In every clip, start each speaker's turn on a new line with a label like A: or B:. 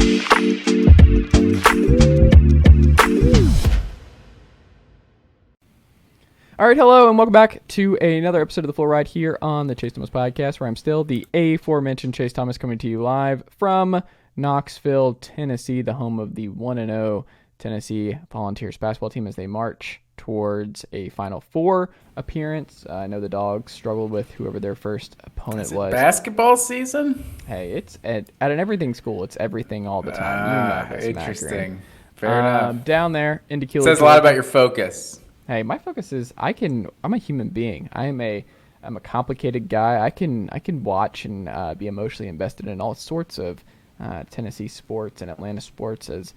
A: All right, hello, and welcome back to another episode of The Full Ride here on the Chase Thomas Podcast, where I'm still the aforementioned Chase Thomas, coming to you live from Knoxville, Tennessee, the home of the 1-0 Tennessee Volunteers basketball team as they march towards a Final Four appearance. I know the Dogs struggled with whoever their first opponent was.
B: Basketball season?
A: Hey, it's at an everything school. It's everything all the time. You know this,
B: interesting. Fair enough.
A: Down there in Decatur.
B: Says a lot about your focus.
A: Hey, my focus is I'm a human being. I'm a complicated guy. I can watch and be emotionally invested in all sorts of Tennessee sports and Atlanta sports as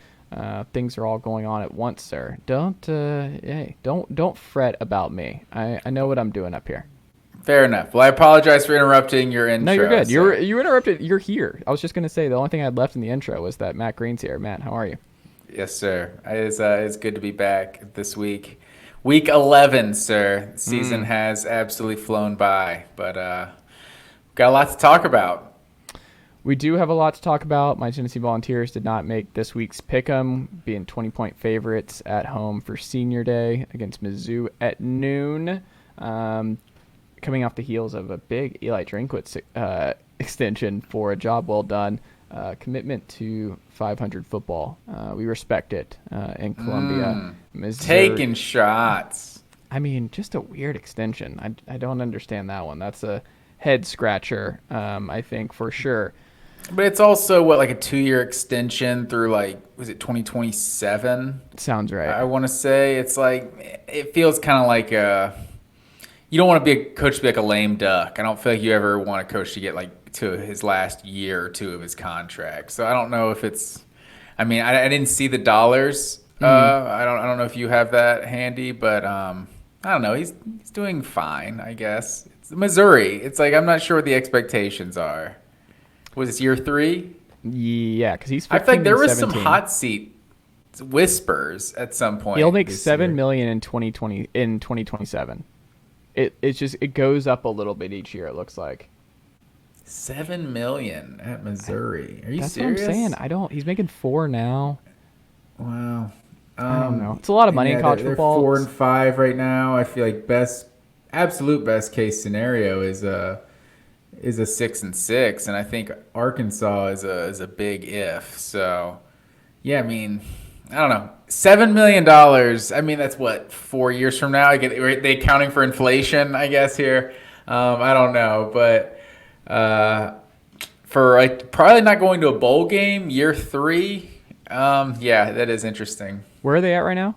A: things are all going on at once, sir. Don't fret about me. I know what I'm doing up here.
B: Fair enough. Well, I apologize for interrupting your intro.
A: No, you're good. You interrupted. You're here. I was just gonna say the only thing I had left in the intro was that Matt Green's here. Matt, how are you?
B: Yes, sir. It's good to be back this week. Week 11, sir. The season has absolutely flown by, but got a lot to talk about.
A: We do have a lot to talk about. My Tennessee Volunteers did not make this week's pick'em, being 20-point favorites at home for Senior Day against Mizzou at noon. Coming off the heels of a big Eli Drinkwitz extension for a job well done. Commitment to 500 football. We respect it in Columbia, Missouri.
B: Taking shots.
A: I mean, just a weird extension. I don't understand that one. That's a head scratcher, I think, for sure.
B: But it's also, like a 2-year extension through, was it 2027?
A: Sounds right.
B: I want to say. It's it feels kind of like you don't want to be a coach to be like a lame duck. I don't feel like you ever want a coach to get, to his last year or two of his contract. So I don't know if it's – I mean, I didn't see the dollars. I don't know if you have that handy, but I don't know. He's doing fine, I guess. It's Missouri. It's I'm not sure what the expectations are. Was this year 3?
A: Yeah, because he's 15
B: I feel like there was
A: 17.
B: some hot seat whispers at some point.
A: He'll make $7 million in 2027. It goes up a little bit each year, it looks like.
B: $7 million at Missouri. Are you
A: That's
B: serious?
A: What I'm saying. He's making 4 now.
B: Wow.
A: I don't know. It's a lot of money in college football.
B: They're 4 and 5 right now. I feel like absolute best case scenario is a 6 and 6, and I think Arkansas is a big if. So, yeah, I mean, I don't know. $7 million. I mean, that's what, 4 years from now. Are they accounting for inflation? I guess here. I don't know, but. For probably not going to a bowl game, year 3, yeah, that is interesting.
A: Where are they at right now?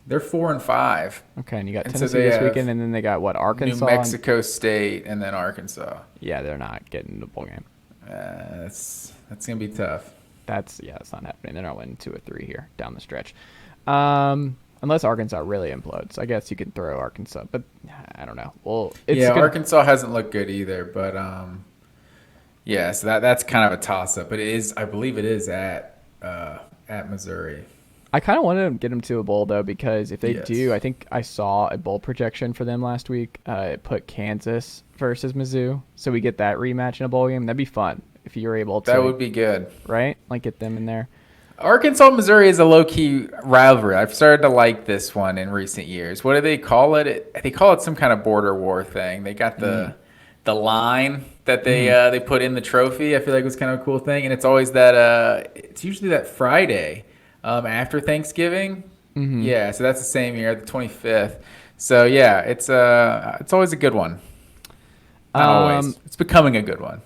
B: They're 4 and 5.
A: Okay, and you got Tennessee this weekend, and then they got what, Arkansas?
B: New Mexico State, and then Arkansas.
A: Yeah, they're not getting the bowl game.
B: That's gonna be tough.
A: That's not happening. They're not winning 2 or 3 here down the stretch. Unless Arkansas really implodes. I guess you could throw Arkansas, but I don't know. Well,
B: Arkansas hasn't looked good either, but yeah, so that's kind of a toss-up. But I believe it is at Missouri.
A: I kind of wanted to get them to a bowl, though, because if they do, I think I saw a bowl projection for them last week. It put Kansas versus Mizzou, so we get that rematch in a bowl game. That'd be fun if you're able to.
B: That would be good.
A: Right? Get them in there.
B: Arkansas, Missouri is a low-key rivalry. I've started to like this one in recent years. What do they call it? They call it some kind of border war thing. They got the line that they put in the trophy. I feel like it was kind of a cool thing, and it's always that. It's usually that Friday after Thanksgiving. Mm-hmm. Yeah, so that's the same year, the 25th. So yeah, it's always a good one. Not always. It's becoming a good one.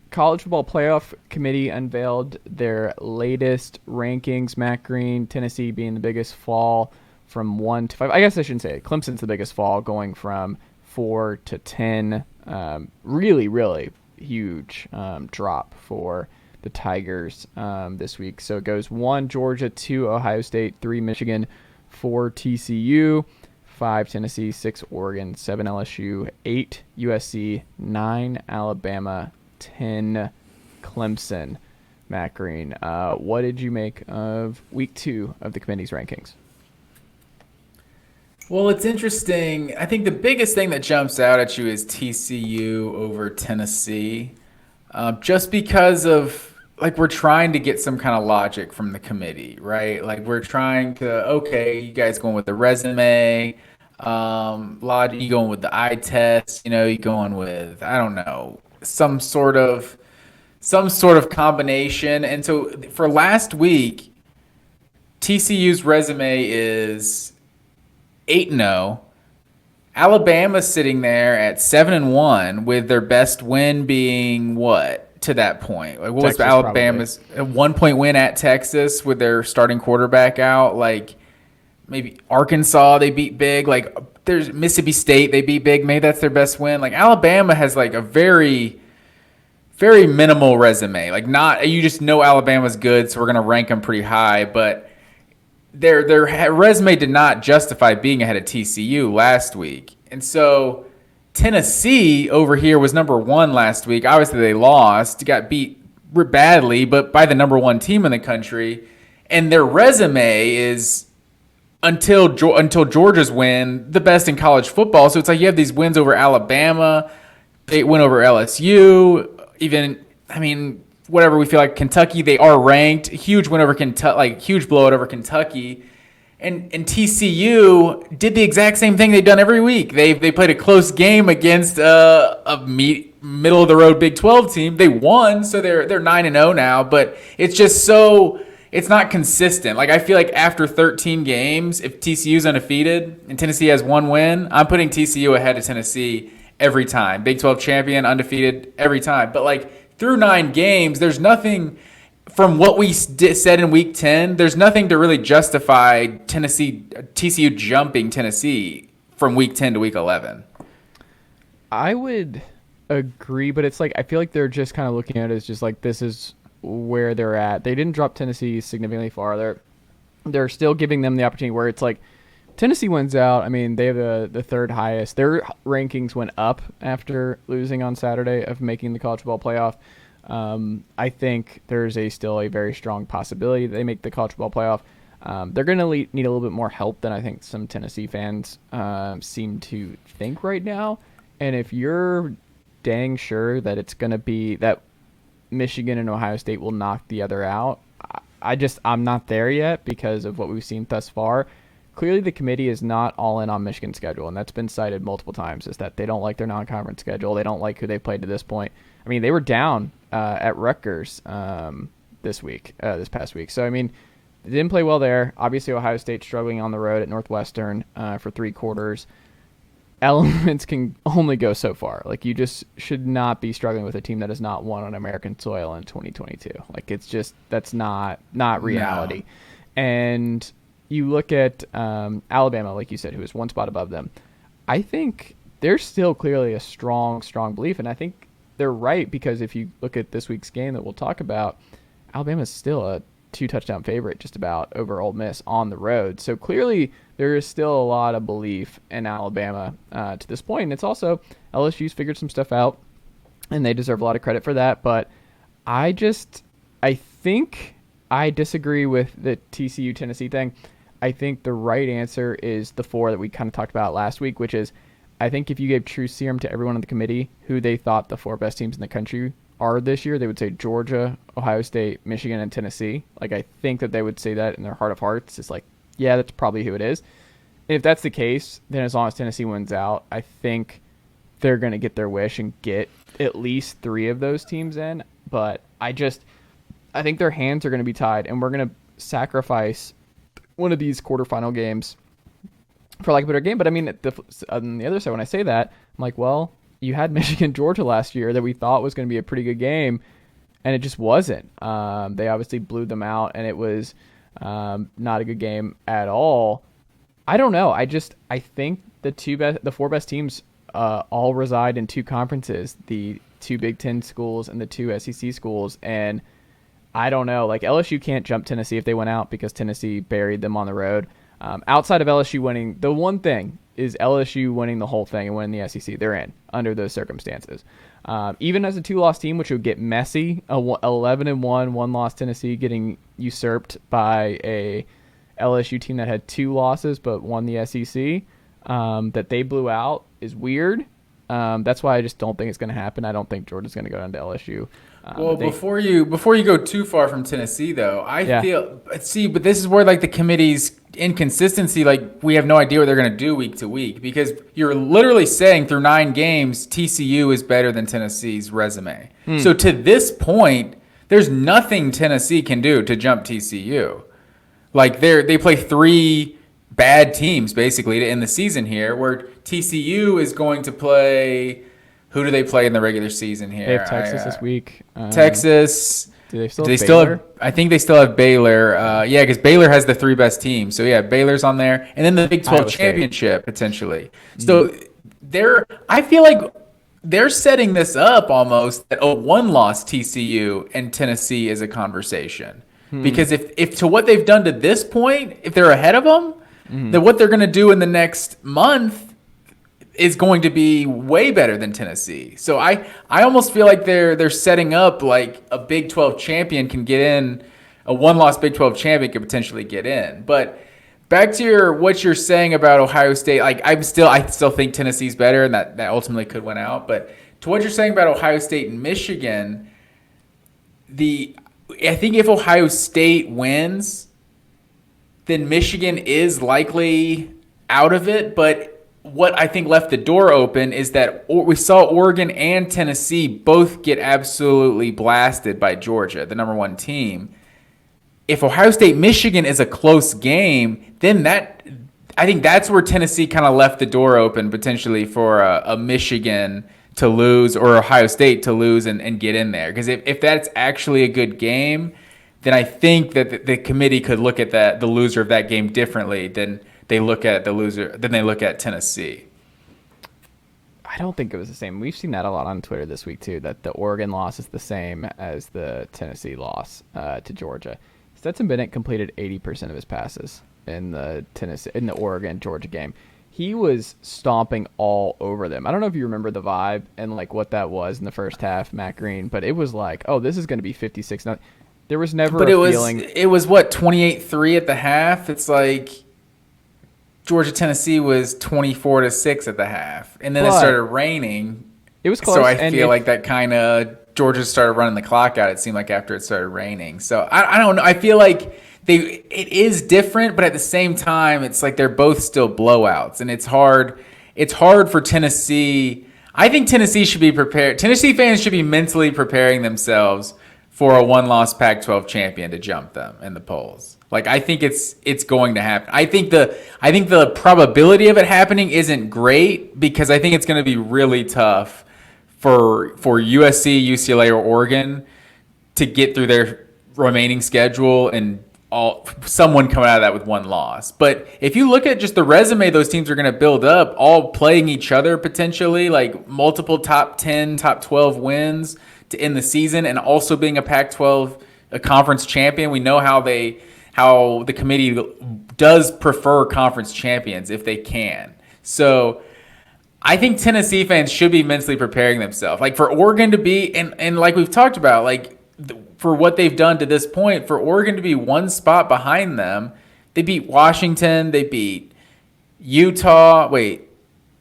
A: College Football Playoff Committee unveiled their latest rankings. Matt Green, Tennessee being the biggest fall from 1 to 5. I guess I shouldn't say it. Clemson's the biggest fall, going from 4 to 10. Really, really huge drop for the Tigers this week. So it goes 1 Georgia, 2 Ohio State, 3 Michigan, 4 TCU, 5 Tennessee, 6 Oregon, 7 LSU, 8 USC, 9 Alabama, 10 Clemson. Matt Green, what did you make of week 2 of the committee's rankings?
B: Well, it's interesting. I think the biggest thing that jumps out at you is TCU over Tennessee, just because of like we're trying to get some kind of logic from the committee, right? Like we're trying to, okay, you guys going with the resume, logic, you going with the eye test, you going with, I don't know, some sort of combination. And so for last week, TCU's resume is 8-0. Alabama's sitting there at 7-1 with their best win being what to that point? Like what was
A: Texas,
B: Alabama's a 1 point win at Texas with their starting quarterback out? Like maybe Arkansas they beat big. Like there's Mississippi State they beat big. Maybe that's their best win. Like Alabama has like a very very minimal resume. Like not you just know Alabama's good, so we're gonna rank them pretty high, but their resume did not justify being ahead of TCU last week. And so Tennessee over here was number one last week. Obviously they lost, got beat badly, but by the number one team in the country. And their resume is until Georgia's win, the best in college football. So it's like you have these wins over Alabama, they win over LSU, even whatever we feel like Kentucky, they are ranked. Huge win over Kentucky, like huge blowout over Kentucky. And TCU did the exact same thing they've done every week. They played a close game against a middle of the road Big 12 team. They won, so they're 9-0 now. But it's just it's not consistent. Like I feel like after 13 games, if TCU's undefeated and Tennessee has one win, I'm putting TCU ahead of Tennessee every time. Big 12 champion, undefeated every time. But like through 9 games, there's nothing from what we said in week 10, there's nothing to really justify TCU jumping Tennessee from week 10 to week 11.
A: I would agree, but it's like I feel like they're just kind of looking at it as just like this is where they're at. They didn't drop Tennessee significantly far. They're still giving them the opportunity where it's like Tennessee wins out. I mean, they have the third highest. Their rankings went up after losing on Saturday of making the college football playoff. I think there's still a very strong possibility that they make the college football playoff. They're going to need a little bit more help than I think some Tennessee fans seem to think right now. And if you're dang sure that it's going to be that Michigan and Ohio State will knock the other out, I'm not there yet because of what we've seen thus far. Clearly, the committee is not all in on Michigan's schedule, and that's been cited multiple times, is that they don't like their non-conference schedule. They don't like who they played to this point. I mean, they were down at Rutgers this past week. So, I mean, they didn't play well there. Obviously, Ohio State struggling on the road at Northwestern for 3 quarters. Elements can only go so far. Like, you just should not be struggling with a team that has not won on American soil in 2022. Like, it's just, that's not reality. No. And you look at Alabama, like you said, who is one spot above them. I think there's still clearly a strong belief, and I think they're right because if you look at this week's game that we'll talk about, Alabama's still a 2-touchdown favorite just about over Ole Miss on the road. So clearly there is still a lot of belief in Alabama to this point. And it's also LSU's figured some stuff out, and they deserve a lot of credit for that. But I think I disagree with the TCU Tennessee thing. I think the right answer is the 4 that we kind of talked about last week, which is I think if you gave true serum to everyone on the committee who they thought the 4 best teams in the country are this year, they would say Georgia, Ohio State, Michigan, and Tennessee. Like, I think that they would say that in their heart of hearts. It's like, yeah, that's probably who it is. And if that's the case, then as long as Tennessee wins out, I think they're going to get their wish and get at least 3 of those teams in. But I think their hands are going to be tied, and we're going to sacrifice one of these quarterfinal games for like a better game. But I mean, on the other side, when I say that, I'm like, well, you had Michigan Georgia last year that we thought was going to be a pretty good game, and it just wasn't. They obviously blew them out, and it was not a good game at all. I don't know. I think the 4 best teams all reside in 2 conferences, the 2 Big Ten schools and the 2 SEC schools, and I don't know. Like, LSU can't jump Tennessee if they went out because Tennessee buried them on the road. Outside of LSU winning, the one thing is LSU winning the whole thing and winning the SEC. They're in under those circumstances. Even as a 2-loss team, which would get messy, 11-1, 1-loss Tennessee getting usurped by a LSU team that had 2 losses but won the SEC that they blew out is weird. That's why I just don't think it's going to happen. I don't think Georgia's going to go down to LSU
B: Well, before you go too far from Tennessee, though, but this is where like the committee's inconsistency, like we have no idea what they're going to do week to week, because you're literally saying through 9 games TCU is better than Tennessee's resume. So to this point, there's nothing Tennessee can do to jump TCU. Like they play 3 bad teams basically to end the season here, where TCU is going to play. Who do they play in the regular season here?
A: They have Texas this week.
B: Texas.
A: Do they still have Baylor?
B: I think they still have Baylor. Yeah, because Baylor has the 3 best teams. So yeah, Baylor's on there, and then the Big 12 championship potentially. So I feel like they're setting this up almost that a 1-loss TCU and Tennessee is a conversation. Because if to what they've done to this point, if they're ahead of them, then what they're going to do in the next month is going to be way better than Tennessee. So I almost feel like they're setting up like a Big 12 champion can get in, a 1-loss Big 12 champion could potentially get in. But back to what you're saying about Ohio State, like I still think Tennessee's better, and that ultimately could win out. But to what you're saying about Ohio State and Michigan, I think if Ohio State wins, then Michigan is likely out of it. But what I think left the door open is that we saw Oregon and Tennessee both get absolutely blasted by Georgia, the number 1 team. If Ohio State-Michigan is a close game, then I think that's where Tennessee kind of left the door open potentially for a Michigan to lose or Ohio State to lose and get in there. Because if that's actually a good game, then I think that the committee could look at the loser of that game differently than they look at Tennessee.
A: I don't think it was the same. We've seen that a lot on Twitter this week too, that the Oregon loss is the same as the Tennessee loss to Georgia. Stetson Bennett completed 80% of his passes in the Oregon-Georgia game. He was stomping all over them. I don't know if you remember the vibe and like what that was in the first half, Matt Green, but it was like, oh, this is going to be 56-0. There was never feeling.
B: It was what, 28-3 at the half? It's like Georgia-Tennessee was 24-6 at the half, and then it started raining.
A: It was close.
B: So I feel like that kind of Georgia started running the clock out. It seemed like after it started raining. So I don't know. I feel like it is different, but at the same time, it's like they're both still blowouts, and it's hard. It's hard for Tennessee. I think Tennessee should be prepared. Tennessee fans should be mentally preparing themselves for a 1-loss Pac-12 champion to jump them in the polls. Like I think it's going to happen. I think the probability of it happening isn't great because I think it's going to be really tough for USC, UCLA, or Oregon to get through their remaining schedule and someone coming out of that with 1 loss. But if you look at just the resume those teams are going to build up, all playing each other potentially, like multiple top 10, top 12 wins to end the season, and also being a Pac-12 a conference champion, we know how the committee does prefer conference champions if they can. So I think Tennessee fans should be mentally preparing themselves. Like for Oregon to be, and like we've talked about, like for what they've done to this point, for Oregon to be 1 spot behind them, they beat Washington, they beat Utah.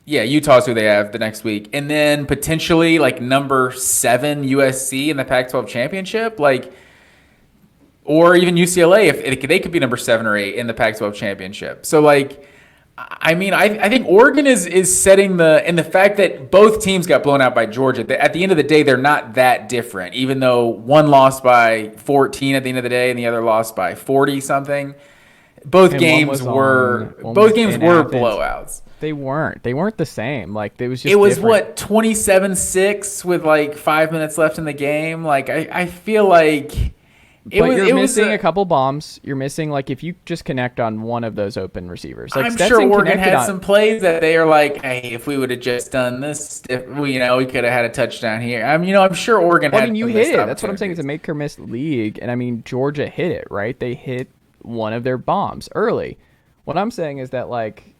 B: Utah's who they have the next week. And then potentially like number 7 USC in the Pac-12 championship. Like, or even UCLA, if they could be number 7 or 8 in the Pac-12 championship. So like, I mean, I think Oregon is setting the fact that both teams got blown out by Georgia. At the end of the day, they're not that different, even though one lost by 14 at the end of the day and the other lost by 40 something. Both games were blowouts.
A: They weren't the same. Like it was
B: different. What, 27-6 with like 5 minutes left in the game. Like I feel like.
A: You're missing a couple bombs. You're missing, like, if you just connect on one of those open receivers. Like
B: I'm sure Oregon had some plays that they are like, hey, if we would have just done this, we could have had a touchdown here. I'm sure Oregon had.
A: You hit it. That's what I'm saying. It's a make or miss league, and I mean Georgia hit it, right? They hit one of their bombs early. What I'm saying is that, like,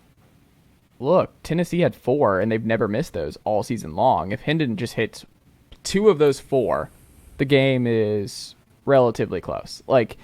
A: look, Tennessee had 4, and they've never missed those all season long. If Hendon just hits 2 of those 4, the game is relatively close. Like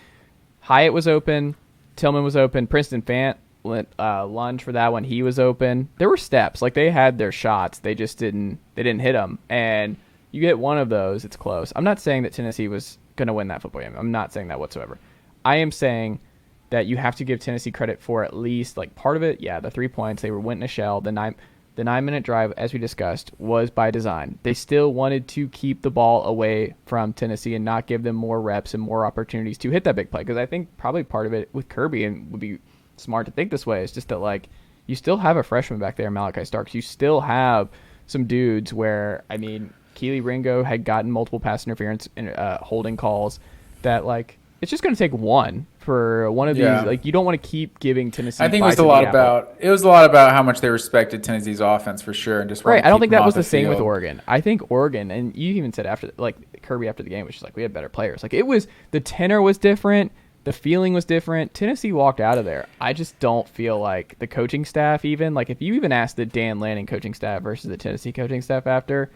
A: Hyatt was open, Tillman was open, Princeton Fant went lunge for that one. He was open. There were steps. Like they had their shots. They just didn't hit them. And You get one of those, it's close. I'm not saying that Tennessee was going to win that football game. I'm not saying that whatsoever. I am saying that you have to give Tennessee credit for at least like part of it. Yeah, the 3 points, they went in a shell. The 9-minute drive, as we discussed, was by design. They still wanted to keep the ball away from Tennessee and not give them more reps and more opportunities to hit that big play. Because I think probably part of it with Kirby, and would be smart to think this way, is just that like you still have a freshman back there, Malachi Starks. You still have some dudes where, I mean, Keely Ringo had gotten multiple pass interference and holding calls that like it's just going to take one for one of these. Like you don't want to keep giving Tennessee.
B: I think it was a lot about how much they respected Tennessee's offense for sure, and just
A: right. I don't think that was the same with Oregon. I think Oregon, and you even said after like Kirby after the game, which is like we had better players. Like it was the tenor was different, the feeling was different. Tennessee walked out of there. I just don't feel like the coaching staff even like if you even asked the Dan Lanning coaching staff versus the Tennessee coaching staff after,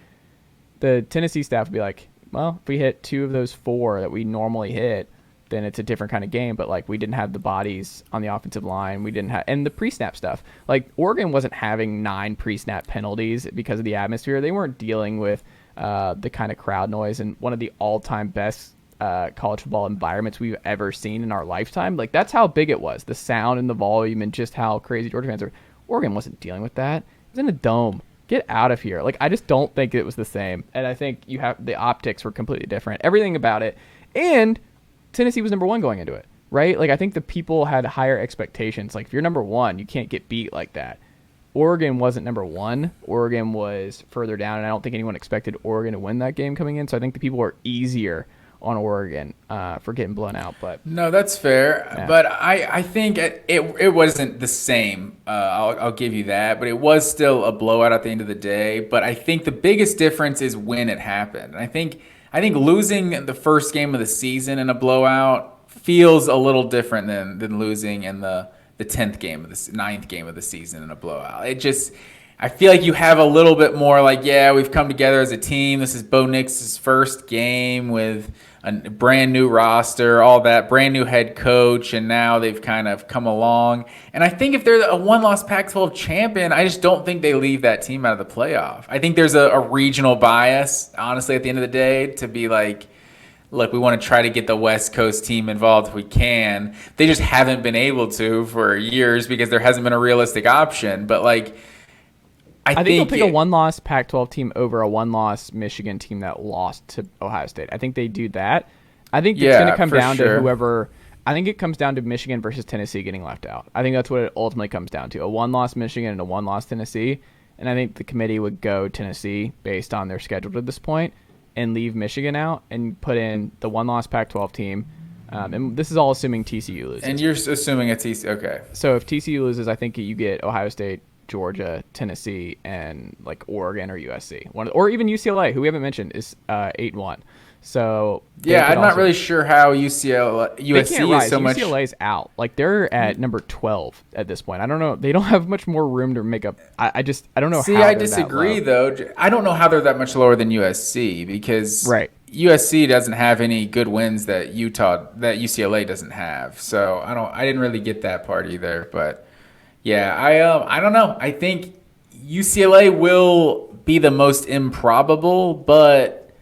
A: the Tennessee staff would be like, well, if we hit 2 of those 4 that we normally hit, then it's a different kind of game. But like we didn't have the bodies on the offensive line. We didn't have, and the pre-snap stuff. Like Oregon wasn't having 9 pre-snap penalties because of the atmosphere. They weren't dealing with the kind of crowd noise and one of the all-time best college football environments we've ever seen in our lifetime. Like that's how big it was, the sound and the volume and just how crazy Georgia fans are. Oregon wasn't dealing with that. It was in a dome. Get out of here. Like I just don't think it was the same. And I think you have the optics were completely different. Everything about it. And Tennessee was number 1 going into it, right? Like I think the people had higher expectations. Like if you're number 1, you can't get beat like that. Oregon wasn't number 1. Oregon was further down, and I don't think anyone expected Oregon to win that game coming in. So I think the people were easier on Oregon for getting blown out. But
B: no, that's fair.
A: Yeah.
B: But I think it wasn't the same. I'll give you that. But it was still a blowout at the end of the day. But I think the biggest difference is when it happened. I think losing the first game of the season in a blowout feels a little different than losing in the 10th game of the 9th game of the season in a blowout. I feel like you have a little bit more like, yeah, we've come together as a team. This is Bo Nix's first game with a brand new roster, all that, brand new head coach, and now they've kind of come along. And I think if they're a one-loss Pac-12 champion, I just don't think they leave that team out of the playoff. I think there's a regional bias, honestly, at the end of the day, to be like, look, we want to try to get the West Coast team involved if we can. They just haven't been able to for years because there hasn't been a realistic option. But, like, I think
A: they'll pick a one-loss Pac-12 team over a one-loss Michigan team that lost to Ohio State. I think they do that. I think it's going to come down to whoever. I think it comes down to Michigan versus Tennessee getting left out. I think that's what it ultimately comes down to: a one-loss Michigan and a one-loss Tennessee. And I think the committee would go Tennessee based on their schedule to this point, and leave Michigan out and put in the one-loss Pac-12 team. And this is all assuming TCU loses.
B: And you're assuming a TCU. Okay.
A: So if TCU loses, I think you get Ohio State, Georgia, Tennessee, and like Oregon or USC, or even UCLA, who we haven't mentioned, is 8-1. So
B: yeah, I'm not really sure how USC is so much.
A: UCLA's out. Like they're at number 12 at this point. I don't know. They don't have much more room to make up. I don't know.
B: See,
A: how
B: I disagree though. I don't know how they're that much lower than USC because USC doesn't have any good wins that UCLA doesn't have. So I didn't really get that part either, but. Yeah, I don't know. I think UCLA will be the most improbable, but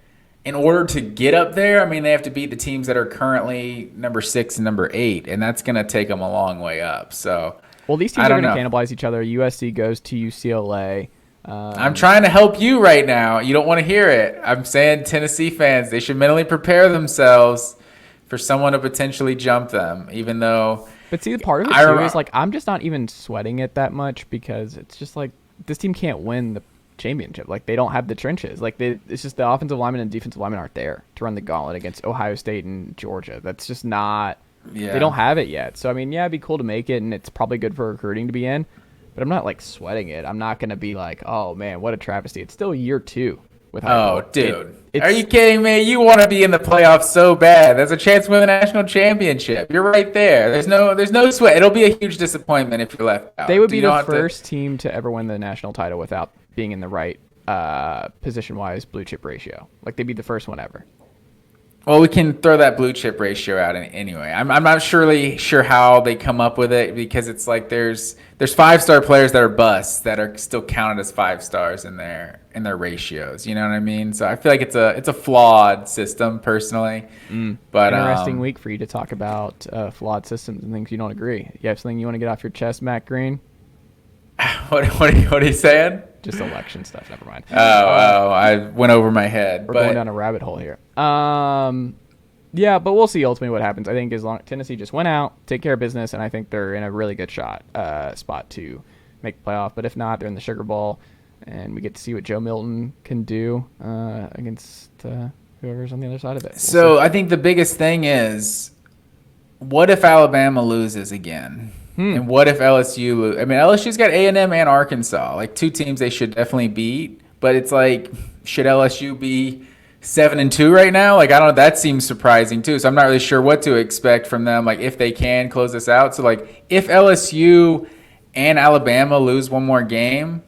B: in order to get up there, I mean, they have to beat the teams that are currently number 6 and number 8, and that's going to take them a long way up. So,
A: well, these teams are going to cannibalize each other. USC goes to UCLA.
B: I'm trying to help you right now. You don't want to hear it. I'm saying Tennessee fans, they should mentally prepare themselves for someone to potentially jump them, even though.
A: But see, the part of it too is like I'm just not even sweating it that much because it's just like this team can't win the championship. Like they don't have the trenches. Like it's just the offensive linemen and defensive linemen aren't there to run the gauntlet against Ohio State and Georgia. That's just not. Yeah. They don't have it yet. So I mean, yeah, it'd be cool to make it, and it's probably good for recruiting to be in. But I'm not like sweating it. I'm not gonna be like, oh man, what a travesty. It's still year 2.
B: Dude. Are you kidding me? You want to be in the playoffs so bad. There's a chance to win the national championship. You're right there. There's no sweat. It'll be a huge disappointment if you're left out.
A: They would be the first team to ever win the national title without being in the right position-wise blue chip ratio. Like they'd be the first one ever.
B: Well, we can throw that blue chip ratio out anyway. I'm not sure how they come up with it, because it's like there's 5-star players that are busts that are still counted as 5 stars in their ratios. You know what I mean? So I feel like it's a flawed system personally. But
A: interesting week for you to talk about flawed systems and things you don't agree. You have something you want to get off your chest, Matt Green?
B: What are you saying?
A: Just election stuff. Never mind.
B: I went over my head.
A: We're going down a rabbit hole here. Yeah, but we'll see ultimately what happens. I think as long Tennessee just went out, take care of business, and I think they're in a really good spot to make the playoff. But if not, they're in the Sugar Bowl, and we get to see what Joe Milton can do against whoever's on the other side of it.
B: So I think the biggest thing is, what if Alabama loses again? And what if LSU lose? I mean, LSU's got A&M and Arkansas, like 2 teams they should definitely beat. But it's like, should LSU be 7-2 right now? Like, I don't know. That seems surprising too. So I'm not really sure what to expect from them. Like, if they can close this out. So like, if LSU and Alabama lose one more game,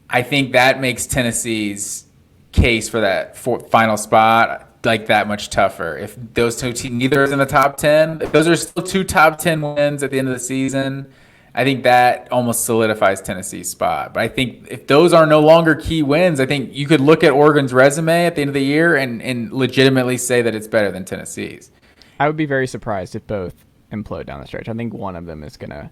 B: I think that makes Tennessee's case for that final spot like that much tougher. If those 2 teams, neither is in the top 10, if those are still 2 top 10 wins at the end of the season, I think that almost solidifies Tennessee's spot. But I think if those are no longer key wins, I think you could look at Oregon's resume at the end of the year and legitimately say that it's better than Tennessee's.
A: I would be very surprised if both implode down the stretch. I think one of them is going to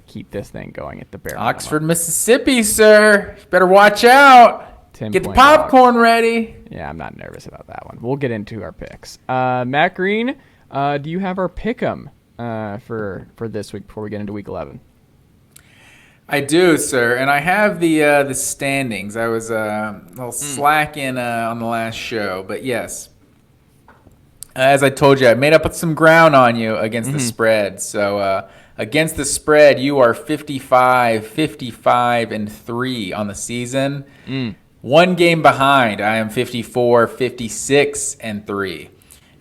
A: keep this thing going at the bare minimum.
B: Oxford, Mississippi, sir. Better watch out. Get the popcorn ready.
A: Yeah, I'm not nervous about that one. We'll get into our picks. Matt Green, do you have our pick'em for this week before we get into week 11?
B: I do, sir, and I have the standings. I was a little slacking on the last show, but yes, as I told you, I made up some ground on you against the spread. So against the spread, you are 55-3 on the season. 1 game behind. I am 54-56-3.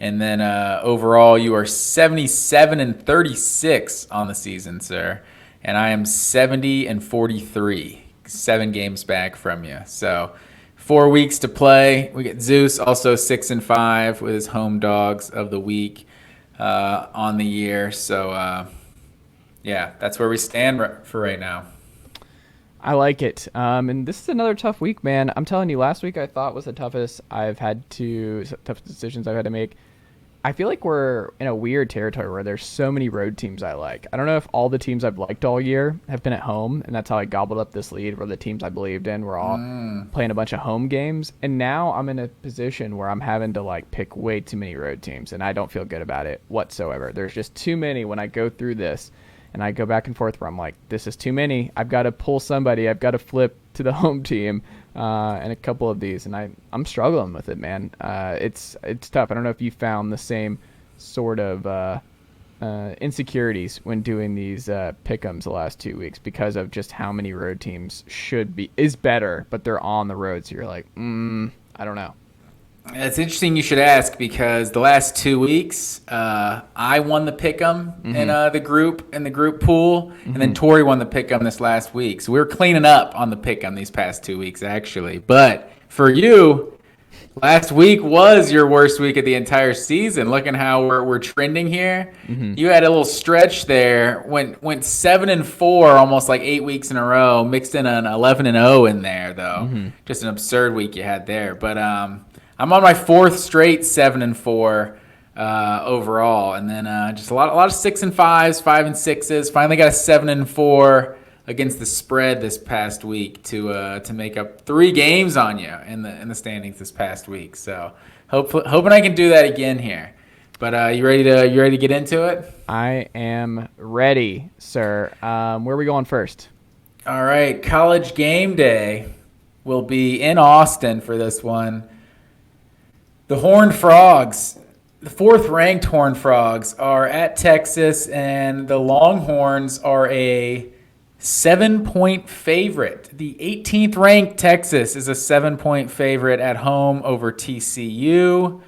B: And then overall, you are 77-36 on the season, sir. And I am 70-43, 7 games back from you. So 4 weeks to play. We get Zeus also 6-5 with his home dogs of the week on the year. So yeah, that's where we stand for right now.
A: I like it. And this is another tough week, man. I'm telling you, last week I thought was the toughest tough decisions I've had to make. I feel like we're in a weird territory where there's so many road teams I like. I don't know if all the teams I've liked all year have been at home, and that's how I gobbled up this lead, where the teams I believed in were all playing a bunch of home games. And now I'm in a position where I'm having to like pick way too many road teams, and I don't feel good about it whatsoever. There's just too many when I go through this. And I go back and forth where I'm like, this is too many. I've got to pull somebody. I've got to flip to the home team and a couple of these. And I'm struggling with it, man. It's tough. I don't know if you found the same sort of insecurities when doing these pick'ems the last 2 weeks because of just how many road teams is better, but they're on the road. So you're like, I don't know.
B: It's interesting you should ask, because the last 2 weeks, I won the pick'em in the group pool, and then Tori won the pick'em this last week. So we were cleaning up on the pick'em these past 2 weeks, actually. But for you, last week was your worst week of the entire season. Looking how we're trending here, you had a little stretch there. Went 7-4, almost like 8 weeks in a row. Mixed in an 11-0 in there though. Just an absurd week you had there, but I'm on my 4th straight 7-4 overall, and then just a lot of 6-5s, 5-6s. Finally got a 7-4 against the spread this past week to make up 3 games on you in the standings this past week. So hoping I can do that again here. But you ready to get into it?
A: I am ready, sir. Where are we going first?
B: All right, College Game Day will be in Austin for this one. The Horned Frogs, the 4th-ranked Horned Frogs, are at Texas, and the Longhorns are a 7-point favorite. The 18th-ranked Texas is a 7-point favorite at home over TCU.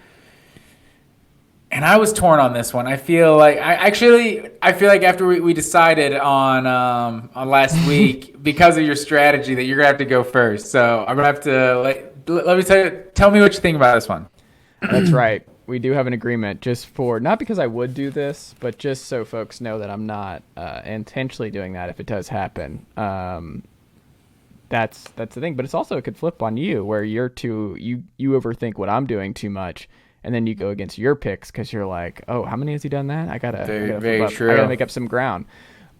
B: And I was torn on this one. I feel like after we decided on last week, because of your strategy, that you're gonna have to go first. So I'm gonna have to let me tell me what you think about this one.
A: That's right. We do have an agreement just for, not because I would do this, but just so folks know that I'm not intentionally doing that if it does happen. That's the thing. But it's also, it could flip on you where you overthink what I'm doing too much. And then you go against your picks because you're like, oh, how many has he done that? I gotta
B: very true.
A: I gotta make up some ground.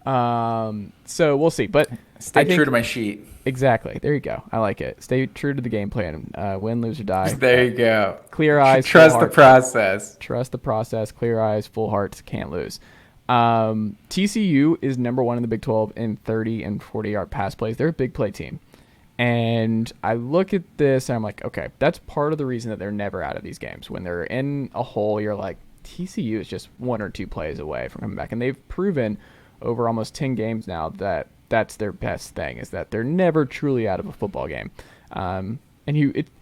A: So we'll see. But
B: stay true to my sheet.
A: Exactly. There you go. I like it. Stay true to the game plan. Win, lose, or die.
B: There you go.
A: Clear eyes.
B: Trust the process.
A: Trust the process. Clear eyes, full hearts. Can't lose. TCU is number 1 in the Big 12 in 30 and 40-yard pass plays. They're a big play team. And I look at this and I'm like, okay, that's part of the reason that they're never out of these games. When they're in a hole, you're like, TCU is just 1 or 2 plays away from coming back. And they've proven over almost 10 games now that that's their best thing, is that they're never truly out of a football game. And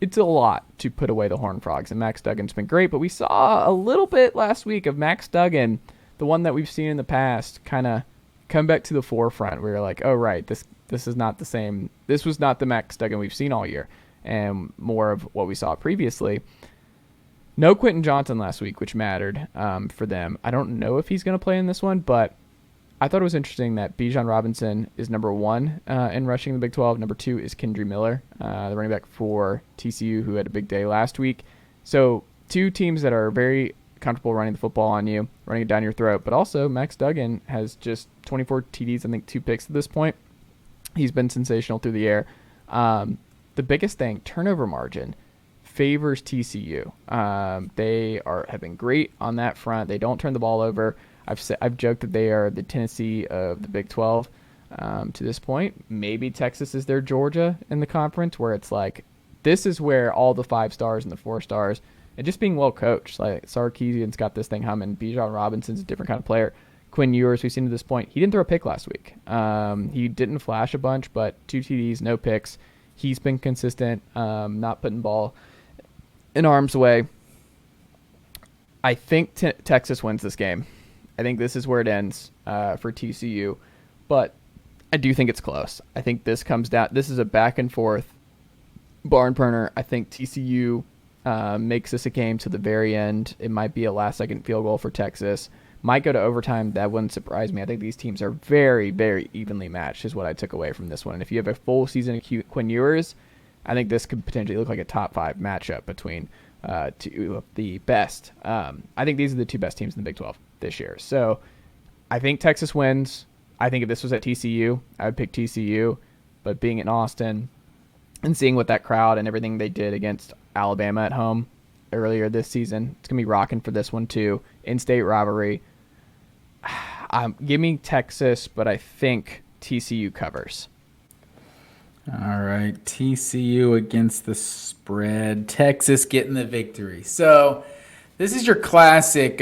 A: it's a lot to put away the Horned Frogs. And Max Duggan's been great, but we saw a little bit last week of Max Duggan, the one that we've seen in the past, kind of come back to the forefront. Where you're like, oh, right, this is not the same. This was not the Max Duggan we've seen all year, and more of what we saw previously. No Quentin Johnson last week, which mattered for them. I don't know if he's going to play in this one, but I thought it was interesting that Bijan Robinson is number 1 in rushing the Big 12. Number 2 is Kendry Miller, the running back for TCU, who had a big day last week. So 2 teams that are very comfortable running the football on you, running it down your throat. But also Max Duggan has just 24 TDs, I think 2 picks at this point. He's been sensational through the air. The biggest thing, turnover margin, favors TCU. They have been great on that front. They don't turn the ball over. I've joked that they are the Tennessee of the Big 12 to this point. Maybe Texas is their Georgia in the conference, where it's like, this is where all the 5 stars and the 4 stars, and just being well coached. Like Sarkisian's got this thing humming. Bijan Robinson's a different kind of player. Quinn Ewers, we've seen to this point, he didn't throw a pick last week. He didn't flash a bunch, but 2 TDs, no picks. He's been consistent, not putting ball in harm's way. I think Texas wins this game. I think this is where it ends for TCU, but I do think it's close. I think this comes down. This is a back and forth barn burner. I think TCU makes this a game to the very end. It might be a last-second field goal for Texas. Might go to overtime. That wouldn't surprise me. I think these teams are very, very evenly matched is what I took away from this one. And if you have a full season of Quinn Ewers, I think this could potentially look like a top 5 matchup between 2 of the best. I think these are the 2 best teams in the Big 12 this year. So I think Texas wins. I think if this was at TCU, I would pick TCU. But being in Austin and seeing what that crowd and everything they did against Alabama at home earlier this season, it's going to be rocking for this one too. In-state rivalry. Give me Texas, but I think TCU covers.
B: All right, TCU against the spread. Texas getting the victory. So this is your classic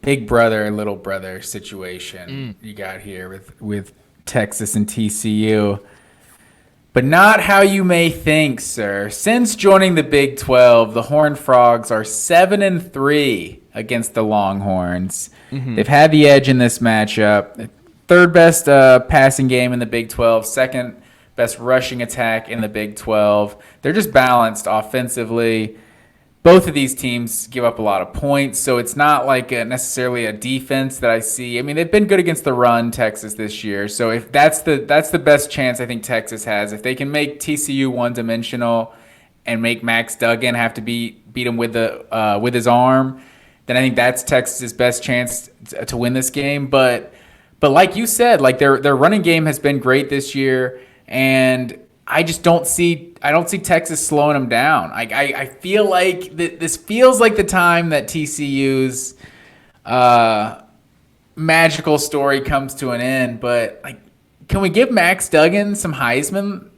B: big brother, little brother situation you got here with Texas and TCU. But not how you may think, sir. Since joining the Big 12, the Horned Frogs are 7-3 against the Longhorns. Mm-hmm. They've had the edge in this matchup. 3rd best passing game in the Big 12, 2nd best rushing attack in the Big 12. They're just balanced offensively. Both of these teams give up a lot of points, so it's not like necessarily a defense that I see. I mean, they've been good against the run, Texas, this year. So if that's the best chance I think Texas has. If they can make TCU one-dimensional and make Max Duggan have to beat him with his arm, then I think that's Texas's best chance to win this game. But like you said, like their running game has been great this year, and I just don't see Texas slowing them down. I feel like this feels like the time that TCU's magical story comes to an end. But like, can we give Max Duggan some Heisman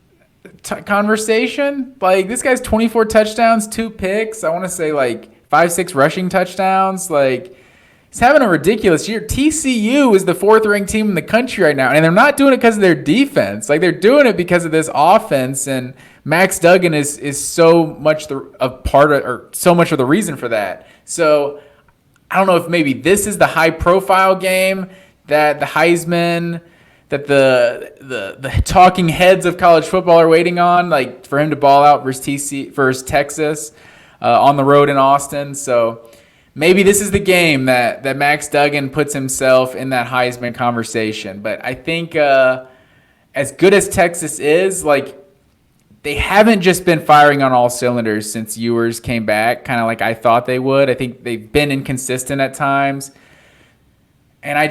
B: conversation? Like, this guy's 24 touchdowns, 2 picks. I want to say like 5-6 rushing touchdowns. Like, he's having a ridiculous year. TCU is the 4th-ranked team in the country right now, and they're not doing it because of their defense. Like, they're doing it because of this offense, and Max Duggan is so much so much of the reason for that. So I don't know if maybe this is the high-profile game that the Heisman, that the talking heads of college football are waiting on, like for him to ball out versus Texas. on the road in Austin. So maybe this is the game that Max Duggan puts himself in that Heisman conversation. But I think as good as Texas is, like, they haven't just been firing on all cylinders since Ewers came back, kind of like I thought they would. I think they've been inconsistent at times. And I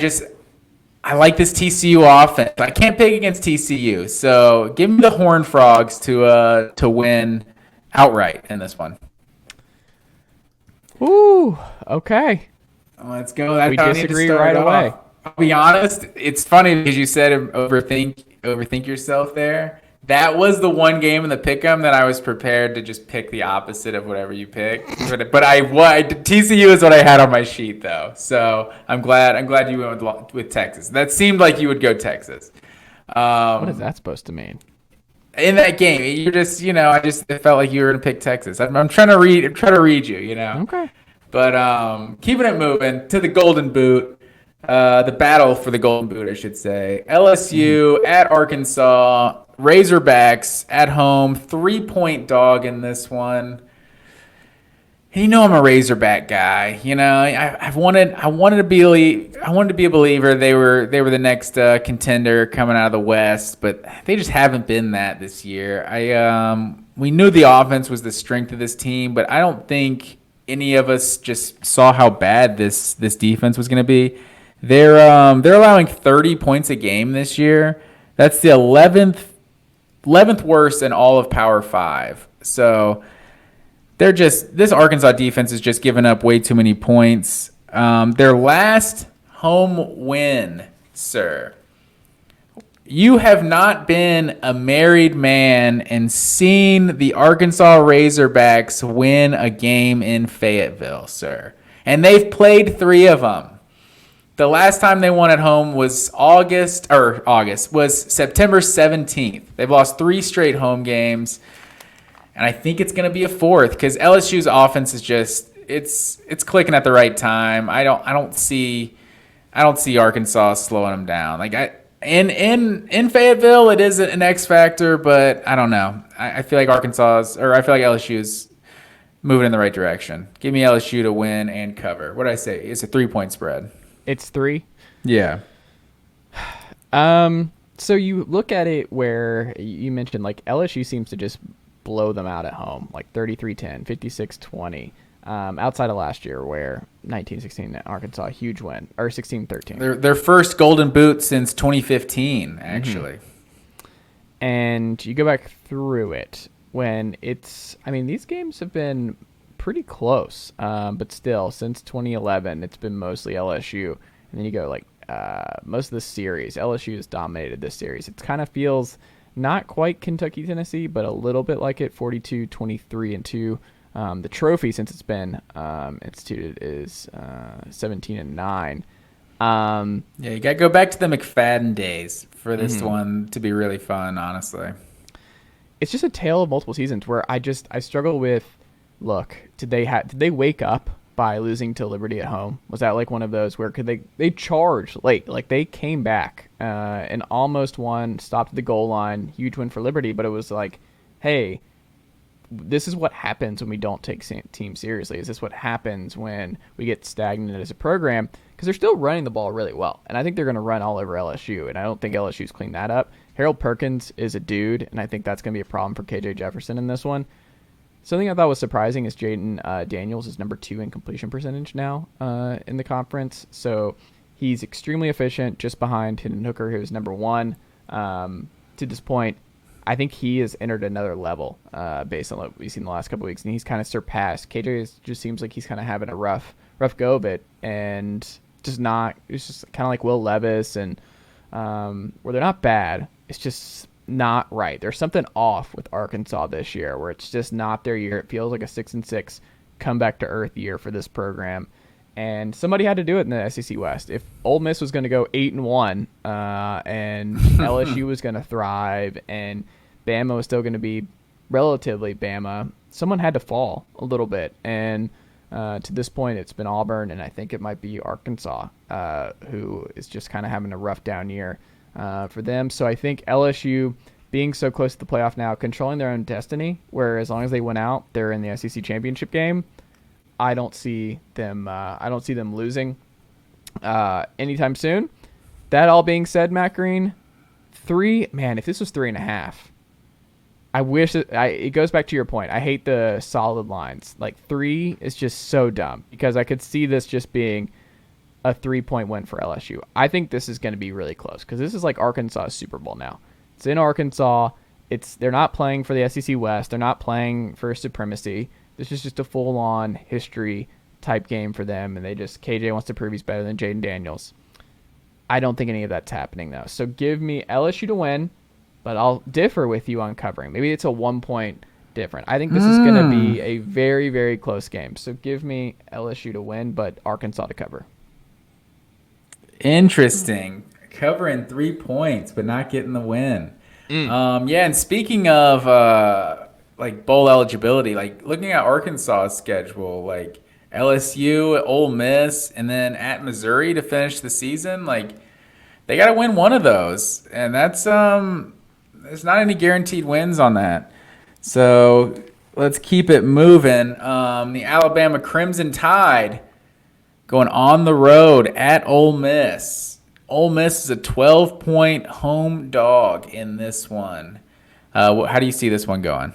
B: like this TCU offense. I can't pick against TCU. So give me the Horned Frogs to win outright in this one.
A: Ooh, okay.
B: Let's go. That's
A: We
B: how I need to
A: disagree
B: start
A: right
B: off.
A: away.
B: I'll be honest. It's funny because you said overthink yourself there. That was the one game in the pick'em that I was prepared to just pick the opposite of whatever you picked. But TCU is what I had on my sheet though. So I'm glad you went with Texas. That seemed like you would go Texas.
A: What is that supposed to mean?
B: In that game, you're just it felt like you were gonna pick Texas. I'm trying to read you.
A: Okay.
B: But keeping it moving to the Golden Boot, the battle for the Golden Boot, I should say. LSU at Arkansas. Razorbacks at home, 3-point dog in this one. And I'm a Razorback guy. I wanted to be a believer. They were the next contender coming out of the West, but they just haven't been that this year. We knew the offense was the strength of this team, but I don't think any of us just saw how bad this defense was going to be. They're allowing 30 points a game this year. That's the 11th worst in all of Power 5. So this Arkansas defense is just giving up way too many points. Their last home win, sir. You have not been a married man and seen the Arkansas Razorbacks win a game in Fayetteville, sir. And they've played 3 of them. The last time they won at home was September 17th. They've lost 3 straight home games, and I think it's going to be a 4th because LSU's offense is just it's clicking at the right time. I don't see Arkansas slowing them down. Like in Fayetteville, it is an X factor, but I don't know. I feel like LSU's moving in the right direction. Give me LSU to win and cover. What did I say? It's a 3-point spread.
A: It's 3.
B: Yeah.
A: So you look at it where you mentioned like LSU seems to just blow them out at home, like 33-10, 56-20. Outside of last year where 19-16 Arkansas, huge win, or 16-13.
B: Their first Golden Boot since 2015, actually.
A: And you go back through it when these games have been pretty close, but still, since 2011, it's been mostly LSU. And then you go like most of the series, LSU has dominated this series. It kind of feels not quite Kentucky, Tennessee, but a little bit like it, 42-23-2. The trophy, since it's been instituted, is 17-9.
B: Yeah, you got to go back to the McFadden days for this one to be really fun, honestly.
A: It's just a tale of multiple seasons where I struggle with, look, did they wake up by losing to Liberty at home? Was that like one of those where they charged late, like they came back and almost won, stopped at the goal line, huge win for Liberty, but it was like, hey, this is what happens when we don't take teams seriously. Is this what happens when we get stagnant as a program? Because they're still running the ball really well, and I think they're going to run all over LSU, and I don't think LSU's cleaned that up. Harold Perkins is a dude, and I think that's going to be a problem for KJ Jefferson in this one. Something I thought was surprising is Jaden Daniels is number 2 in completion percentage now in the conference. So he's extremely efficient, just behind Hendon Hooker, who is number 1. To this point, I think he has entered another level based on what we've seen the last couple of weeks, and he's kind of surpassed. KJ just seems like he's kind of having a rough go of it, and just not. It's just kind of like Will Levis, and where they're not bad. It's just not right. There's something off with Arkansas this year where it's just not their year. It feels like a 6-6 come back to earth year for this program. And somebody had to do it in the SEC West. If Ole Miss was going to go 8-1 and LSU was going to thrive and Bama was still going to be relatively Bama, someone had to fall a little bit. And to this point, it's been Auburn, and I think it might be Arkansas who is just kind of having a rough down year for them. So I think LSU being so close to the playoff now, controlling their own destiny, where as long as they win out, they're in the SEC championship game. I don't see them losing anytime soon. That all being said, Matt Green, if this was 3.5, I wish it goes back to your point. I hate the solid lines. Like 3 is just so dumb because I could see this just being a 3-point win for LSU. I think this is going to be really close because this is like Arkansas Super Bowl now. It's in Arkansas. They're not playing for the SEC West. They're not playing for supremacy. This is just a full-on history type game for them, and KJ wants to prove he's better than Jaden Daniels. I don't think any of that's happening though. So give me LSU to win. But I'll differ with you on covering. Maybe it's a 1-point difference. I think this is going to be a very, very close game. So give me LSU to win, but Arkansas to cover.
B: Interesting. Covering 3 points, but not getting the win. And speaking of like bowl eligibility, like looking at Arkansas's schedule, like LSU, Ole Miss, and then at Missouri to finish the season, like they got to win one of those, and that's there's not any guaranteed wins on that. So let's keep it moving. The Alabama Crimson Tide going on the road at Ole Miss. Ole Miss is a 12-point home dog in this one. How do you see this one going?